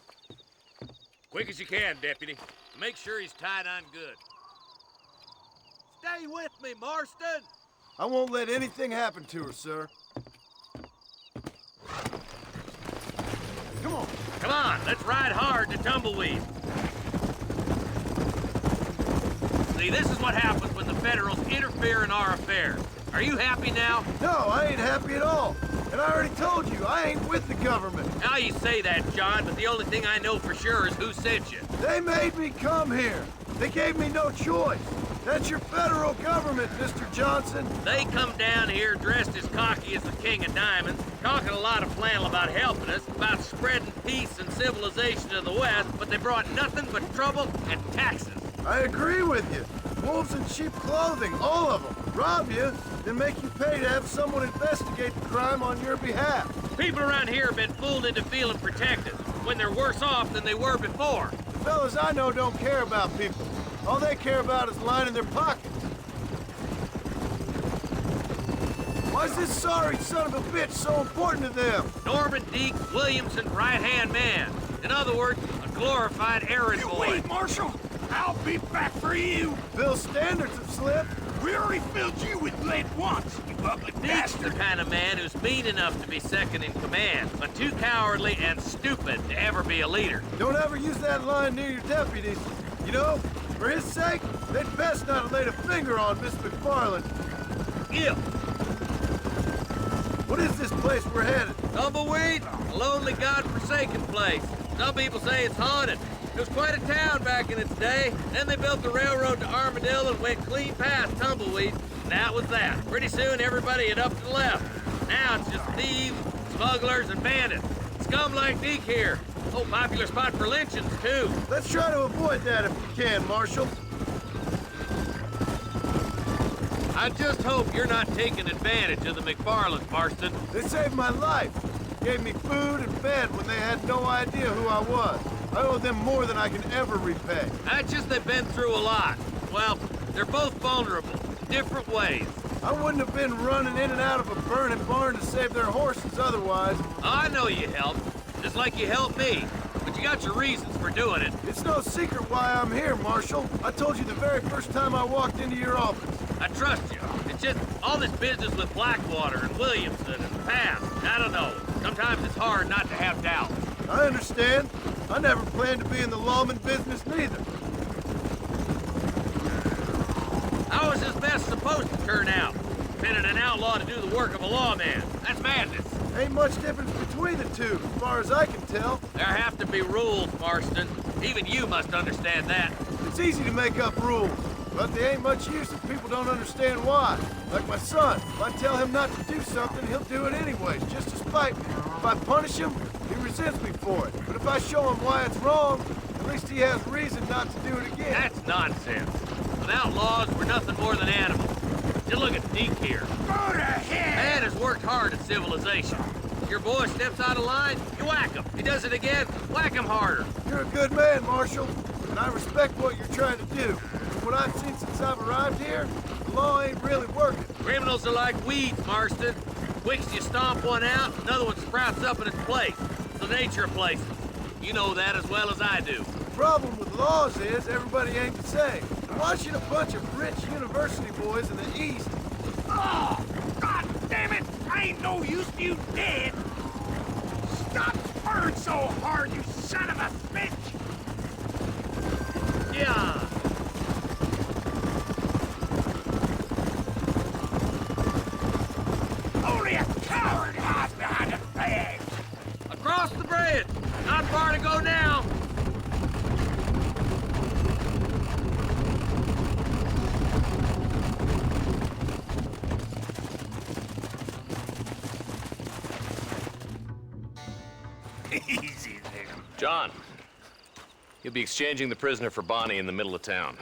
Quick as you can, Deputy. Make sure he's tied on good. Stay with me, Marston. I won't let anything happen to her, sir. Come on. Come on, let's ride hard to Tumbleweed. See, this is what happens when the Federals interfere in our affairs. Are you happy now? No, I ain't happy at all. And I already told you, I ain't with the government. Now you say that, John, but the only thing I know for sure is who sent you. They made me come here. They gave me no choice. That's your federal government, Mr. Johnson. They come down here dressed as cocky as the King of Diamonds, talking a lot of flannel about helping us, about spreading peace and civilization to the West, but they brought nothing but trouble and taxes. I agree with you. Wolves in cheap clothing, all of them. Rob you, then make you pay to have someone investigate the crime on your behalf. People around here have been fooled into feeling protected, when they're worse off than they were before. The fellas I know don't care about people. All they care about is lining their pockets. Why's this sorry son of a bitch so important to them? Norman Deke Williamson's right-hand man. In other words, a glorified errand boy. Wait, Marshal! I'll be back for you! Bill's standards have slipped. We already filled you with lead once, you ugly Deke's the bastard! kind of man who's mean enough to be second in command, but too cowardly and stupid to ever be a leader. Don't ever use that line near your deputies. You know, for his sake, they'd best not have laid a finger on Miss McFarland. Yeah. What is this place we're headed? Tumbleweed, a lonely, god-forsaken place. Some people say it's haunted. It was quite a town back in its day. Then they built the railroad to Armadillo and went clean past Tumbleweed. And that was that. Pretty soon, everybody had up to the left. Now it's just thieves, smugglers, and bandits. Scum like Deke here. Oh, popular spot for lynchings, too. Let's try to avoid that if we can, Marshal. I just hope you're not taking advantage of the McFarlands, Marston. They saved my life. Gave me food and bed when they had no idea who I was. I owe them more than I can ever repay. That's just they've been through a lot. Well, they're both vulnerable, different ways. I wouldn't have been running in and out of a burning barn to save their horses otherwise. I know you helped, just like you helped me. But you got your reasons for doing it. It's no secret why I'm here, Marshal. I told you the very first time I walked into your office. I trust you. It's just all this business with Blackwater and Williamson and the past. I don't know. Sometimes it's hard not to have doubt. I understand. I never planned to be in the lawman business neither. How was this best supposed to turn out? Sending an outlaw to do the work of a lawman. That's madness. Ain't much difference between the two, as far as I can tell. There have to be rules, Marston. Even you must understand that. It's easy to make up rules, but they ain't much use if people don't understand why. Like my son, if I tell him not to do something, he'll do it anyways, just to spite me. If I punish him, he resents me for it. But if I show him why it's wrong, at least he has reason not to do it again. That's nonsense. Without laws, we're nothing more than animals. Just look at Deke here. Go to hell! Man has worked hard at civilization. Your boy steps out of line, you whack him. He does it again, whack him harder. You're a good man, Marshal, and I respect what you're trying to do. From what I've seen since I've arrived here, the law ain't really working. Criminals are like weeds, Marston. Quick as you stomp one out, another one sprouts up in its place. It's the nature of places. You know that as well as I do. The problem with laws is everybody ain't the same. And watching a bunch of rich university boys in the East... Oh, God damn it! I ain't no use to you dead! Stop spurring so hard, you son of a bitch! Yeah. Only a coward hides behind a flag! Across the bridge. Not far to go now. Easy there. John, you'll be exchanging the prisoner for Bonnie in the middle of town.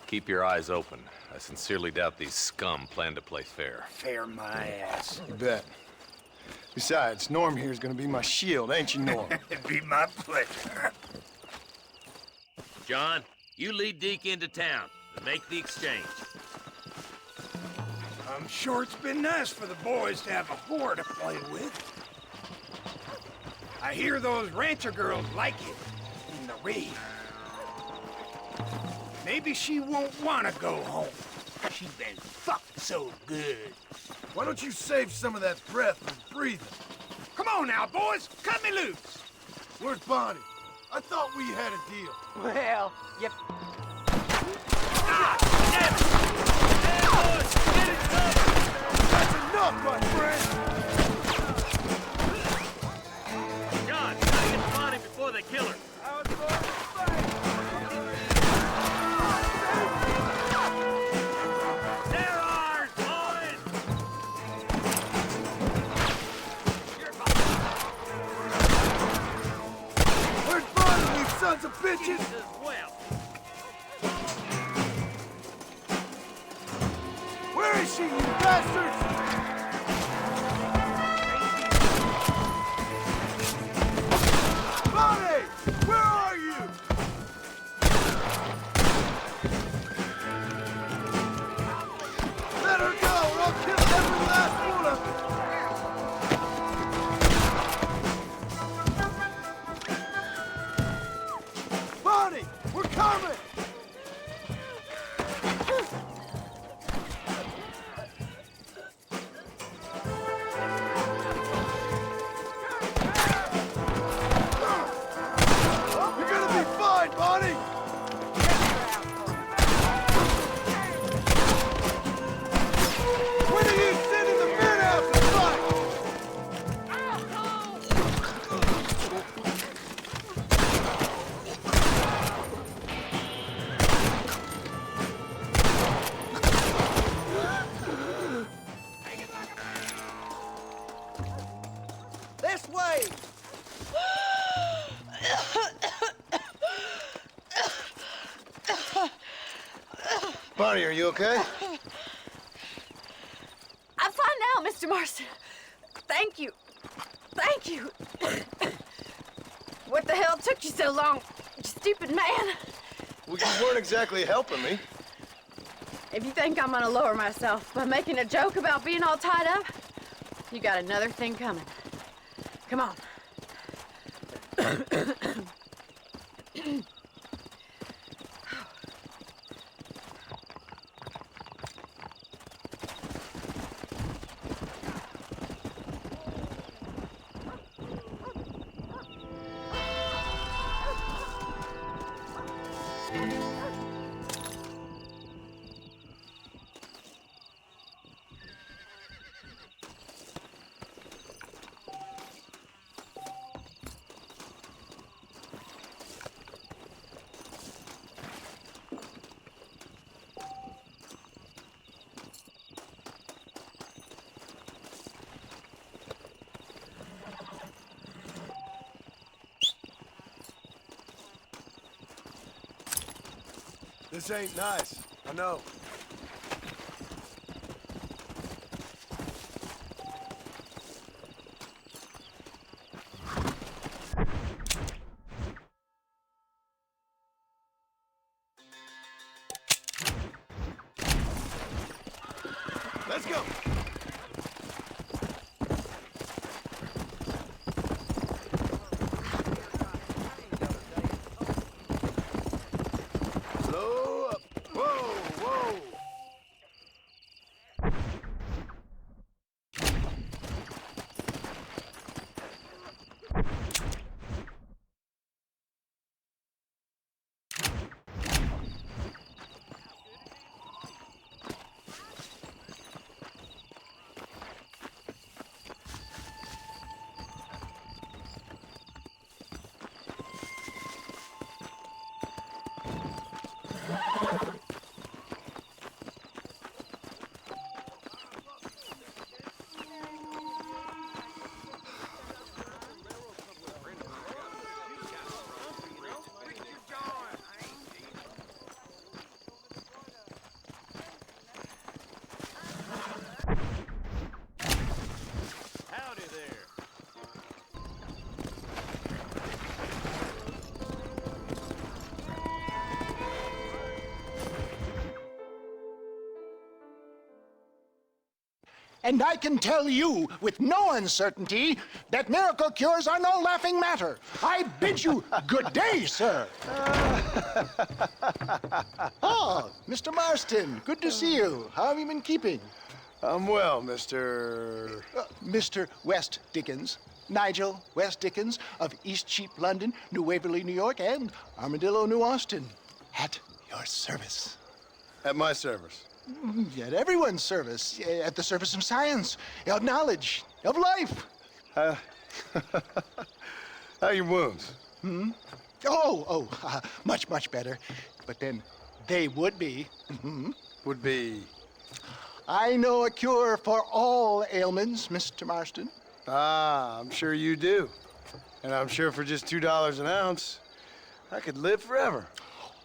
Keep your eyes open. I sincerely doubt these scum plan to play fair. Fair my ass. You bet. Besides, Norm here's gonna be my shield, ain't you, Norm? It'd be my pleasure. John, you lead Deke into town and make the exchange. I'm sure it's been nice for the boys to have a whore to play with. I hear those rancher girls like it in the rain. Maybe she won't want to go home. She's been fucked so good. Why don't you save some of that breath for breathing? Come on now, boys. Cut me loose. Where's Bonnie? I thought we had a deal. Well, you... Ah, damn it! Hey, boys, get it covered! That's enough, my friend! John, gotta get Bonnie before they kill her. They're ours, boys! Where's Bonnie, you sons of bitches? Well, Where is she, you bastards? Bonnie! Where are you? Let her go, or I'll kill every last one of you! Bonnie! We're coming! You're gonna be fine, Bonnie! When are you sending the men out to fight? This way! Bonnie, are you okay? I'm fine now, Mr. Marston. Thank you. Thank you. What the hell took you so long, you stupid man? Well, you weren't exactly helping me. If you think I'm gonna lower myself by making a joke about being all tied up, you got another thing coming. Come on. This ain't nice. I know. Let's go. Slow up. Whoa, whoa. And I can tell you with no uncertainty that miracle cures are no laughing matter. I bid you good day, sir. Oh, Mr. Marston, good to see you. How have you been keeping? I'm well, Mr. Mr. West Dickens. Nigel West Dickens of East Cheap, London, New Waverly, New York, and Armadillo, New Austin. At your service. At my service. At everyone's service. At the service of science, of knowledge, of life. How are your wounds? Much, much better. But then they would be. Would be. I know a cure for all ailments, Mr. Marston. Ah, I'm sure you do. And I'm sure for just $2 an ounce, I could live forever.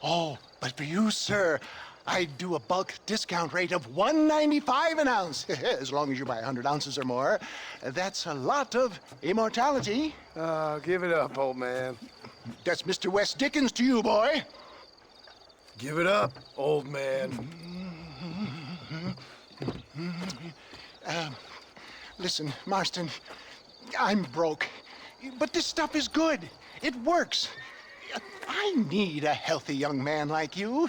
Oh, but for you, sir, I'd do a bulk discount rate of $1.95 an ounce, as long as you buy 100 ounces or more. That's a lot of immortality. Give it up, old man. That's Mr. West Dickens to you, boy. Give it up, old man. Listen, Marston, I'm broke, but this stuff is good. It works. I need a healthy young man like you.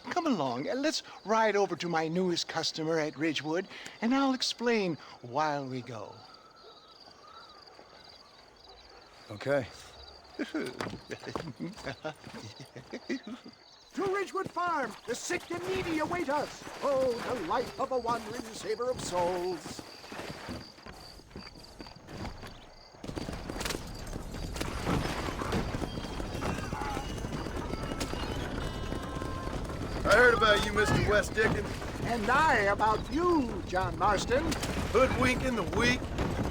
Come along, let's ride over to my newest customer at Ridgewood, and I'll explain while we go. Okay. To Ridgewood Farm, the sick and needy await us. Oh, the life of a wandering saver of souls. I heard about you, Mr. West Dickens. And I about you, John Marston. Hoodwinking the weak,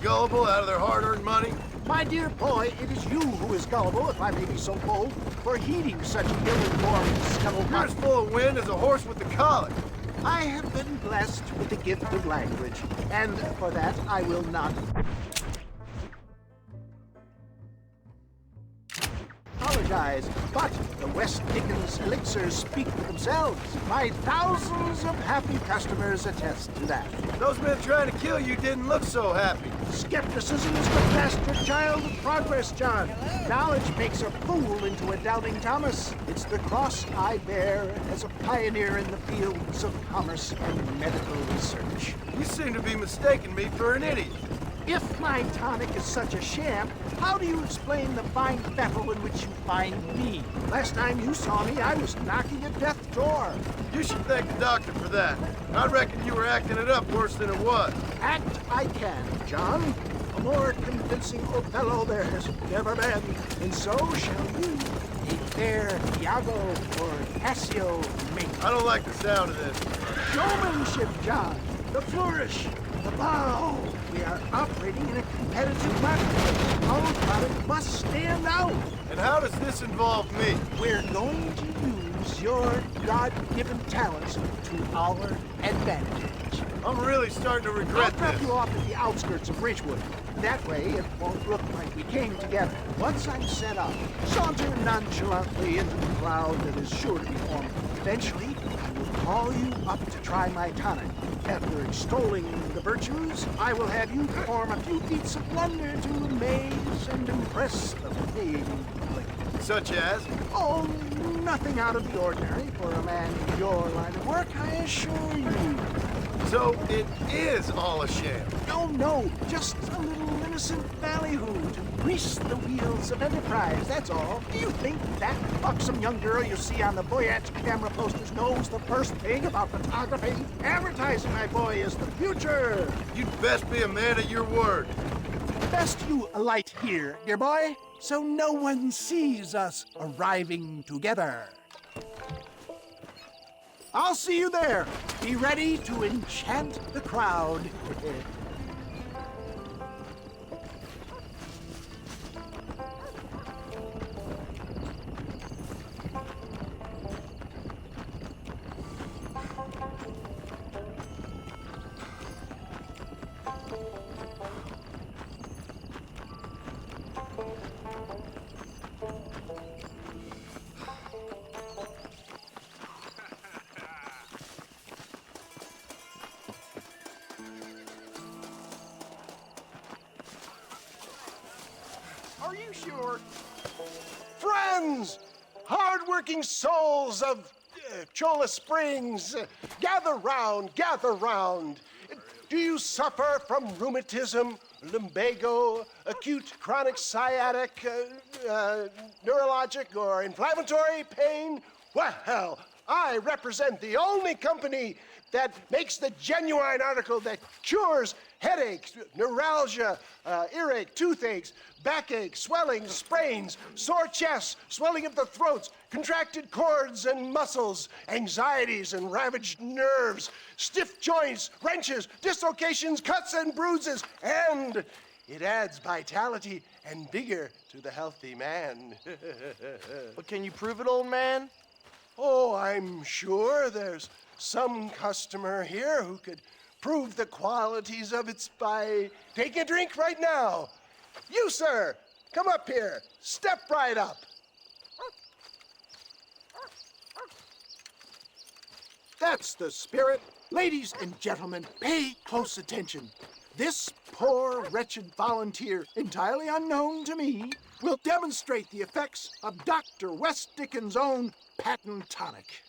gullible out of their hard-earned money. My dear boy, it is you who is gullible, if I may be so bold, for heeding such ill-informed scuttlebutt. You're as full of wind as a horse with the colic. I have been blessed with the gift of language, and for that I will not apologize, but the West Dickens elixirs speak for themselves. My thousands of happy customers attest to that. Those men trying to kill you didn't look so happy. Skepticism is the bastard child of progress, John. Knowledge makes a fool into a doubting Thomas. It's the cross I bear as a pioneer in the fields of commerce and medical research. You seem to be mistaking me for an idiot. If my tonic is such a sham, how do you explain the fine fettle in which you find me? Last time you saw me, I was knocking at death's door. You should thank the doctor for that. I reckon you were acting it up worse than it was. Act I can, John. A more convincing Othello there has never been, and so shall you. A fair Iago or Cassio make. I don't like the sound of this. Showmanship, John. The flourish. The bow. We are operating in a competitive marketplace. Our product must stand out. And how does this involve me? We're going to use your God-given talents to our advantage. I'm really starting to regret I'll drop this. you off at the outskirts of Ridgewood. That way, it won't look like we came together. Once I'm set up, saunter nonchalantly into the crowd that is sure to be forming. Eventually, I will call you up to try my tonic. After extolling the virtues, I will have you perform a few feats of wonder to amaze and impress the paying public. Such as? Oh, nothing out of the ordinary for a man in your line of work, I assure you. So it is all a sham? No, just a little innocent ballyhoo to grease the wheels of enterprise, that's all. Do you think that buxom young girl you see on the Voyage camera posters knows the first thing about photography? Advertising, my boy, is the future. You'd best be a man of your word. Best you alight here, dear boy, so no one sees us arriving together. I'll see you there. Be ready to enchant the crowd. sure. Friends, hard-working souls of Cholla Springs, gather round, gather round. Do you suffer from rheumatism, lumbago, acute chronic sciatic, neurologic, or inflammatory pain? Well, I represent the only company that makes the genuine article that cures headaches, neuralgia, earache, toothaches, backache, swelling, sprains, sore chests, swelling of the throats, contracted cords and muscles, anxieties and ravaged nerves, stiff joints, wrenches, dislocations, cuts and bruises, and it adds vitality and vigor to the healthy man. But can you prove it, old man? Oh, I'm sure there's some customer here who could prove the qualities of it by taking a drink right now. You, sir, come up here. Step right up. That's the spirit. Ladies and gentlemen, pay close attention. This poor, wretched volunteer, entirely unknown to me, will demonstrate the effects of Dr. West Dickens' own patent tonic.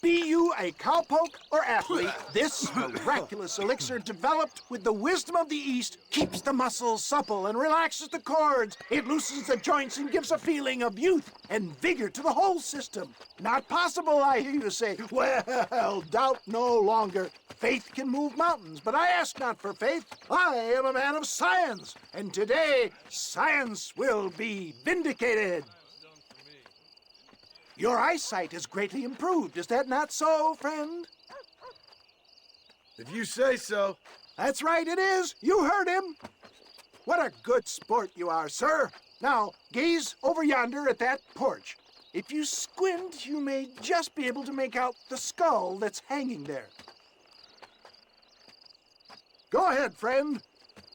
Be you a cowpoke or athlete, this miraculous elixir developed with the wisdom of the East keeps the muscles supple and relaxes the cords. It loosens the joints and gives a feeling of youth and vigor to the whole system. Not possible, I hear you say. Well, doubt no longer. Faith can move mountains, but I ask not for faith. I am a man of science, and today science will be vindicated. Your eyesight has greatly improved. Is that not so, friend? If you say so. That's right, it is. You heard him. What a good sport you are, sir. Now, gaze over yonder at that porch. If you squint, you may just be able to make out the skull that's hanging there. Go ahead, friend.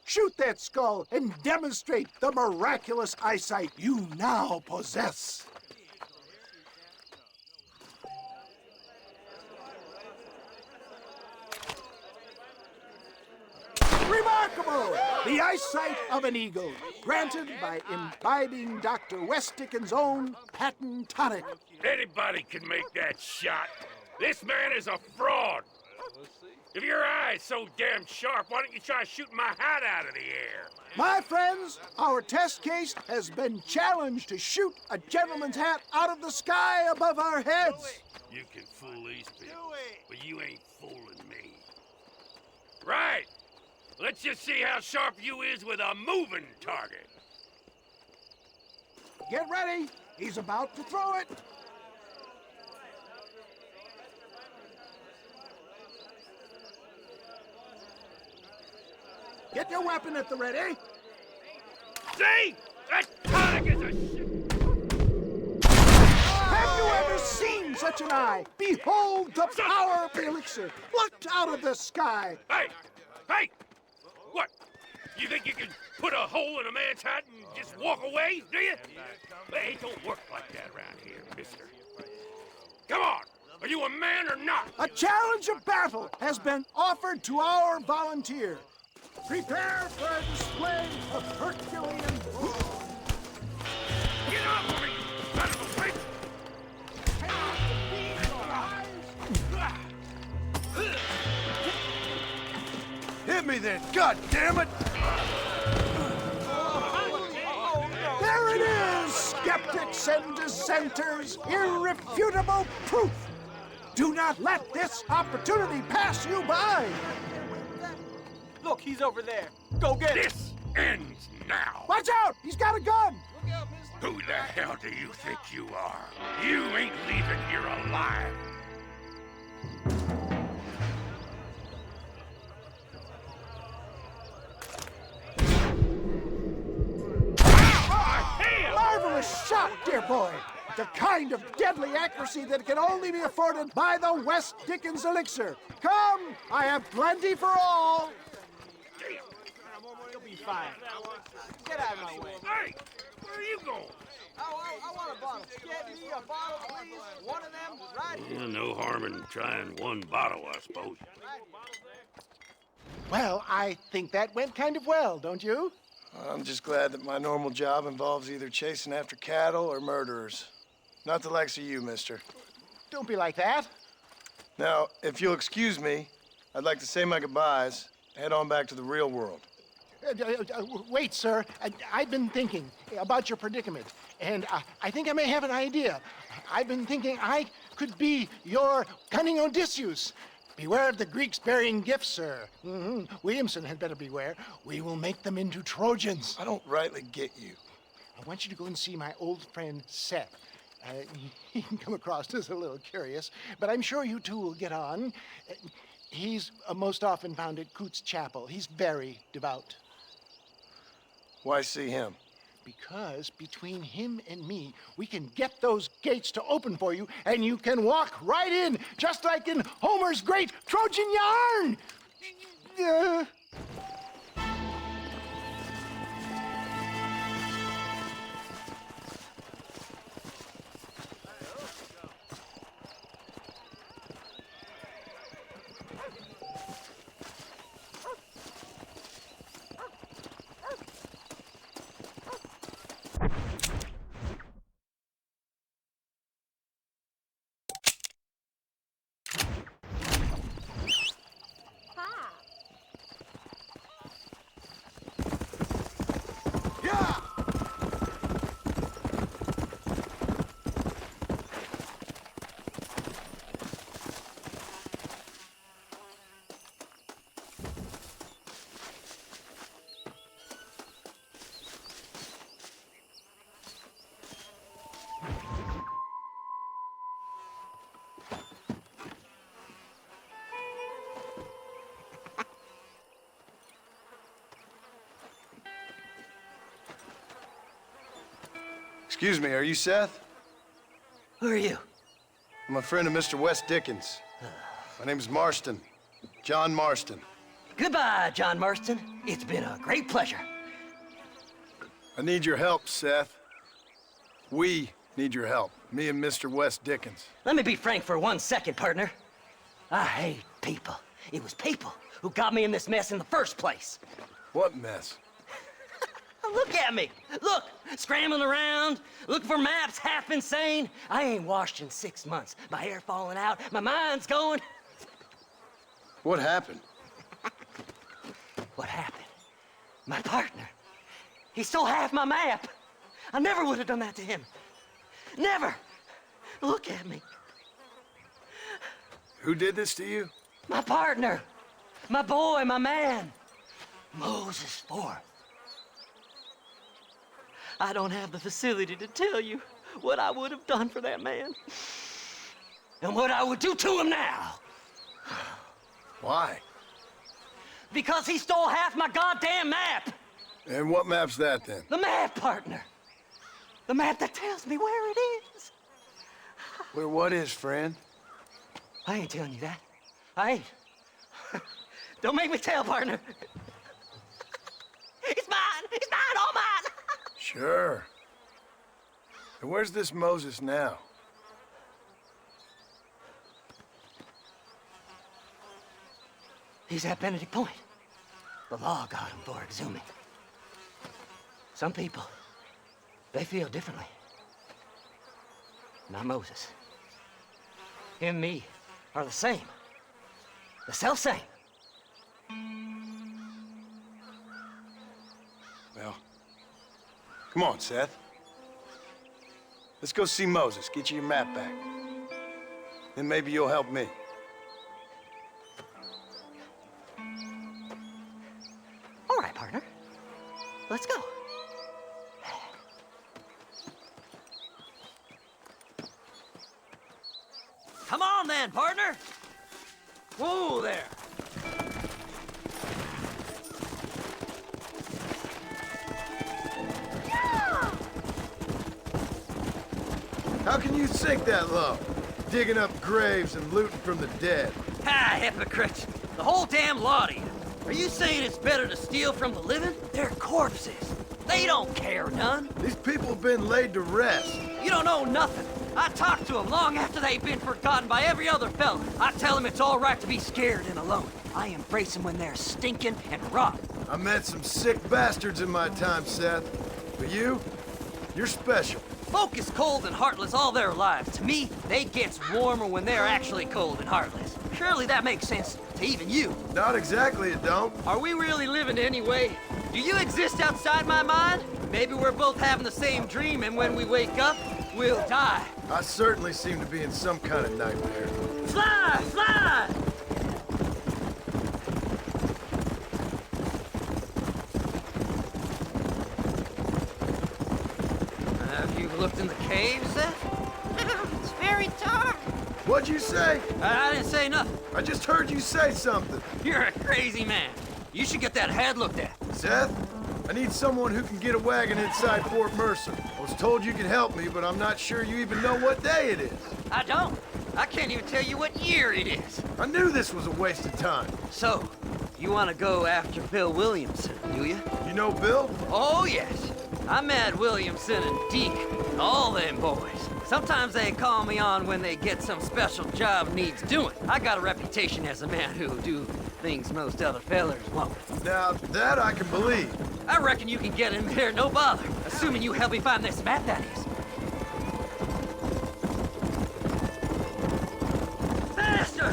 Shoot that skull and demonstrate the miraculous eyesight you now possess. Remarkable! The eyesight of an eagle, granted by imbibing Dr. West Dickens' own patent tonic. Anybody can make that shot. This man is a fraud. If your eye's so damn sharp, why don't you try shooting my hat out of the air? My friends, our test case has been challenged to shoot a gentleman's hat out of the sky above our heads. You can fool these people, but you ain't fooling me. Right. Let's just see how sharp you is with a moving target. Get ready. He's about to throw it. Get your weapon at the ready. See? That tonic is a shit. Have you ever seen such an eye? Behold the power of the elixir plucked out of the sky. Hey! Hey! What? You think you can put a hole in a man's hat and just walk away, do you? Hey, it don't work like that around here, mister. Come on! Are you a man or not? A challenge of battle has been offered to our volunteer. Prepare for a display of Herculean force. Get off me, son of a bitch! Hit me then, God damn it! There it is, skeptics and dissenters, irrefutable proof. Do not let this opportunity pass you by. Look, he's over there. Go get him. This ends now. Watch out! He's got a gun! Who the hell do you think you are? You ain't leaving here alive. Marvelous shot, dear boy. The kind of deadly accuracy that can only be afforded by the West Dickens elixir. Come, I have plenty for all. You'll be fine. Get out of my way. Hey, where are you going? I want a bottle. Get me a bottle, please. One of them right here. No harm in trying one bottle, I suppose. Well, I think that went kind of well, don't you? I'm just glad that my normal job involves either chasing after cattle or murderers. Not the likes of you, mister. Don't be like that. Now, if you'll excuse me, I'd like to say my goodbyes, head on back to the real world. Wait, sir. I've been thinking about your predicament, and I think I may have an idea. I've been thinking I could be your cunning Odysseus. Beware of the Greeks bearing gifts, sir. Williamson had better beware. We will make them into Trojans. I don't rightly get you. I want you to go and see my old friend Seth. He can come across as a little curious, but I'm sure you two will get on. He's most often found at Coots Chapel. He's very devout. Why see him? Because between him and me, we can get those gates to open for you, and you can walk right in, just like in Homer's great Trojan yarn! Excuse me, are you Seth? Who are you? I'm a friend of Mr. Wes Dickens. My name's Marston. John Marston. Goodbye, John Marston. It's been a great pleasure. I need your help, Seth. We need your help. Me and Mr. Wes Dickens. Let me be frank for 1 second, partner. I hate people. It was people who got me in this mess in the first place. What mess? Look at me. Look, scrambling around, looking for maps, half insane. I ain't washed in 6 months. My hair falling out, my mind's going. What happened? What happened? My partner. He stole half my map. I never would have done that to him. Never. Look at me. Who did this to you? My partner. My boy, my man. Moses Ford. I don't have the facility to tell you what I would have done for that man. And what I would do to him now. Why? Because he stole half my goddamn map. And what map's that, then? The map, partner. The map that tells me where it is. Where what is, friend? I ain't telling you that. I ain't. Don't make me tell, partner. It's mine. It's mine, all mine. Sure. And where's this Moses now? He's at Benedict Point. The law got him for exhuming. Some people, they feel differently. Not Moses. Him and me are the same. The self-same. Well, come on, Seth. Let's go see Moses, get you your map back. Then maybe you'll help me. All right, partner. Let's go. Come on then, partner. Whoa there. How can you sink that low? Digging up graves and looting from the dead. Ah, hypocrite. The whole damn lot of you. Are you saying it's better to steal from the living? They're corpses. They don't care none. These people have been laid to rest. You don't know nothing. I talked to them long after they've been forgotten by every other fella. I tell them it's all right to be scared and alone. I embrace them when they're stinking and rotten. I met some sick bastards in my time, Seth. But you're special. Folk is cold and heartless all their lives. To me, they gets warmer when they're actually cold and heartless. Surely that makes sense to even you. Not exactly, it don't. Are we really living anyway? Do you exist outside my mind? Maybe we're both having the same dream, and when we wake up, we'll die. I certainly seem to be in some kind of nightmare. Fly! Fly! Have you looked in the cave, Seth? It's very dark. What'd you say? I didn't say nothing. I just heard you say something. You're a crazy man. You should get that head looked at. Seth, I need someone who can get a wagon inside Fort Mercer. I was told you could help me, but I'm not sure you even know what day it is. I don't. I can't even tell you what year it is. I knew this was a waste of time. So, you want to go after Bill Williamson, do you? You know Bill? Oh, yes. I met Williamson and Deke, and all them boys. Sometimes they call me on when they get some special job needs doing. I got a reputation as a man who'll do things most other fellers won't. Now, that I can believe. I reckon you can get in there, no bother. Assuming you help me find this map, that is. Faster!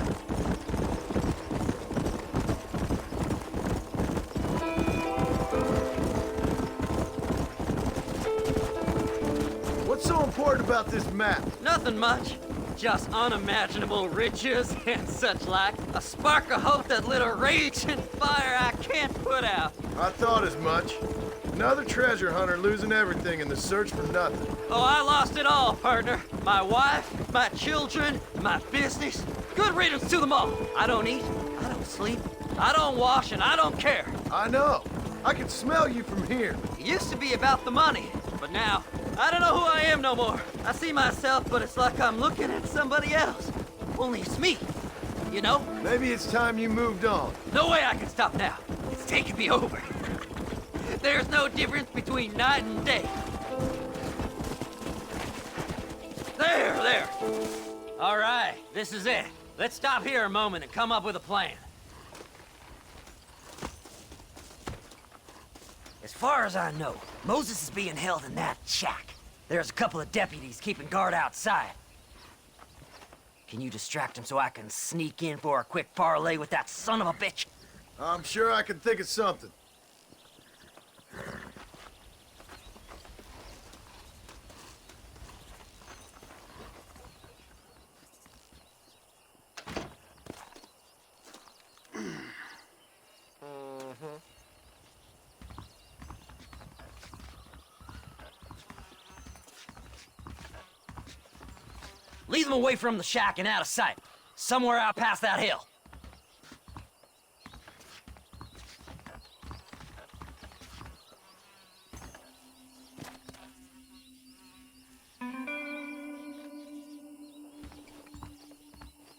What's so important about this map? Nothing much. Just unimaginable riches and such like. A spark of hope that lit a raging fire I can't put out. I thought as much. Another treasure hunter losing everything in the search for nothing. Oh, I lost it all, partner. My wife, my children, my business. Good riddance to them all. I don't eat, I don't sleep, I don't wash, and I don't care. I know. I can smell you from here. It used to be about the money, but now, I don't know who I am no more. I see myself, but it's like I'm looking at somebody else. Only it's me, you know? Maybe it's time you moved on. No way I can stop now. It's taking me over. There's no difference between night and day. There. All right, this is it. Let's stop here a moment and come up with a plan. As far as I know, Moses is being held in that shack. There's a couple of deputies keeping guard outside. Can you distract him so I can sneak in for a quick parlay with that son of a bitch? I'm sure I can think of something. Lead them away from the shack and out of sight. Somewhere out past that hill.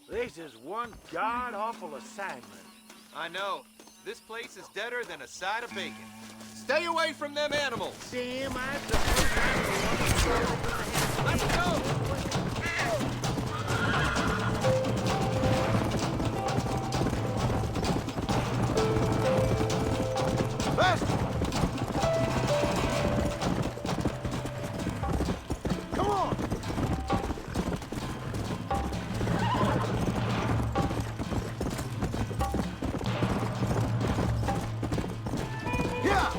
This is one god-awful assignment. I know. This place is deader than a side of bacon. Stay away from them animals. Damn, Let's go! Faster! Come on! Yeah!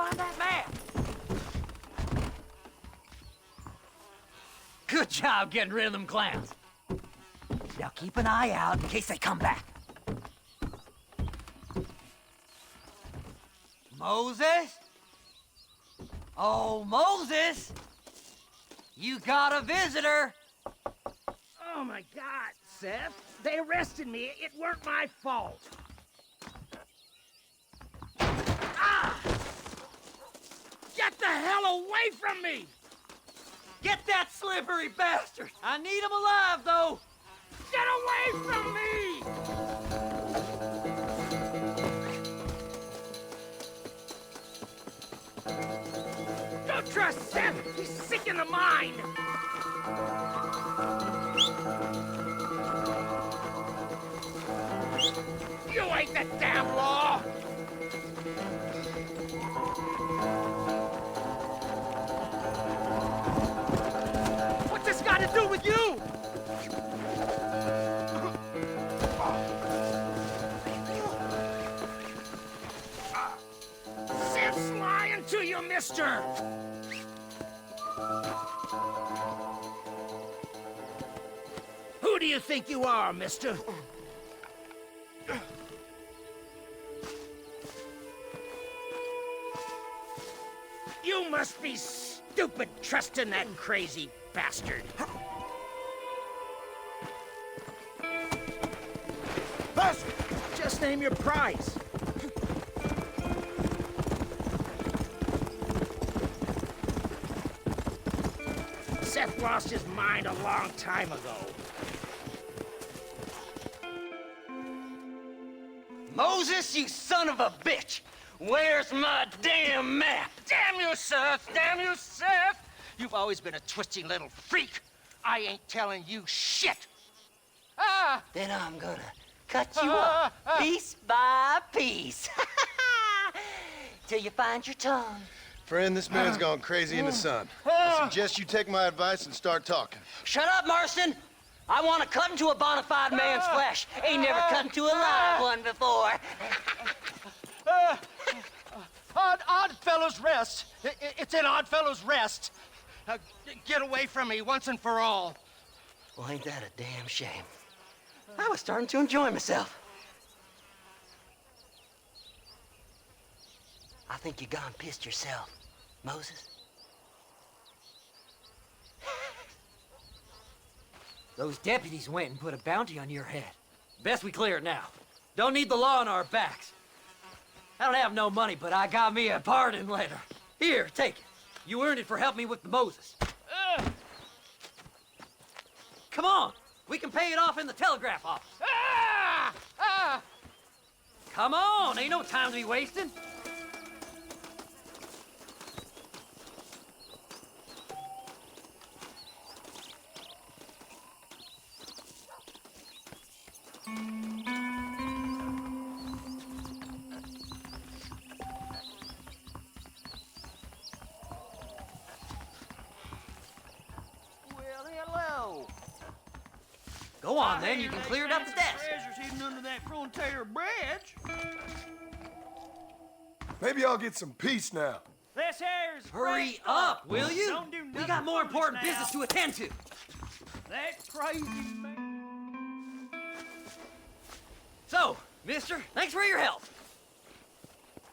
find that map. Good job getting rid of them clowns. Now keep an eye out in case they come back. Moses? Oh, Moses! You got a visitor! Oh my God, Seth. They arrested me. It weren't my fault. Ah! Get the hell away from me! Get that slippery bastard! I need him alive, though! Get away from me! Don't trust Seth! He's sick in the mind! You ain't the damn law! What's this got to do with you? Seth's lying to you, mister! Who do you think you are, mister? You must be stupid trusting that crazy bastard. Bastard! Just name your price. Seth lost his mind a long time ago. Moses, you son of a bitch! Where's my damn map? Damn you, Seth! Damn you, Seth! You've always been a twisty little freak. I ain't telling you shit. Ah! Then I'm gonna cut you up piece by piece. Till you find your tongue. Friend, this man's gone crazy in the sun. I suggest you take my advice and start talking. Shut up, Marston! I want to cut into a bona fide man's flesh. Ain't never cut into a live one before. Oddfellows Rest. It's in Oddfellows Rest. Get away from me once and for all. Well, ain't that a damn shame? I was starting to enjoy myself. I think you gone pissed yourself, Moses. Those deputies went and put a bounty on your head. Best we clear it now. Don't need the law on our backs. I don't have no money, but I got me a pardon letter. Here, take it. You earned it for helping me with the Moses. Come on, we can pay it off in the telegraph office. Come on, ain't no time to be wasting. Go on, then. You can clear it up the desk. Treasures hidden under that frontier bridge. Maybe I'll get some peace now. This here's Hurry up, will you? Don't do We got more important now. business to attend to. That crazy man. So, mister, thanks for your help.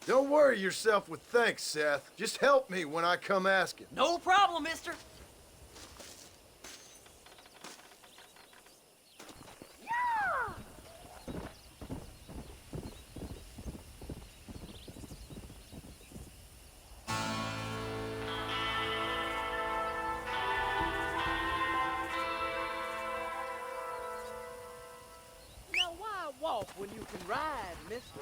Don't worry yourself with thanks, Seth. Just help me when I come asking. No problem, mister. Now, why walk when you can ride, mister?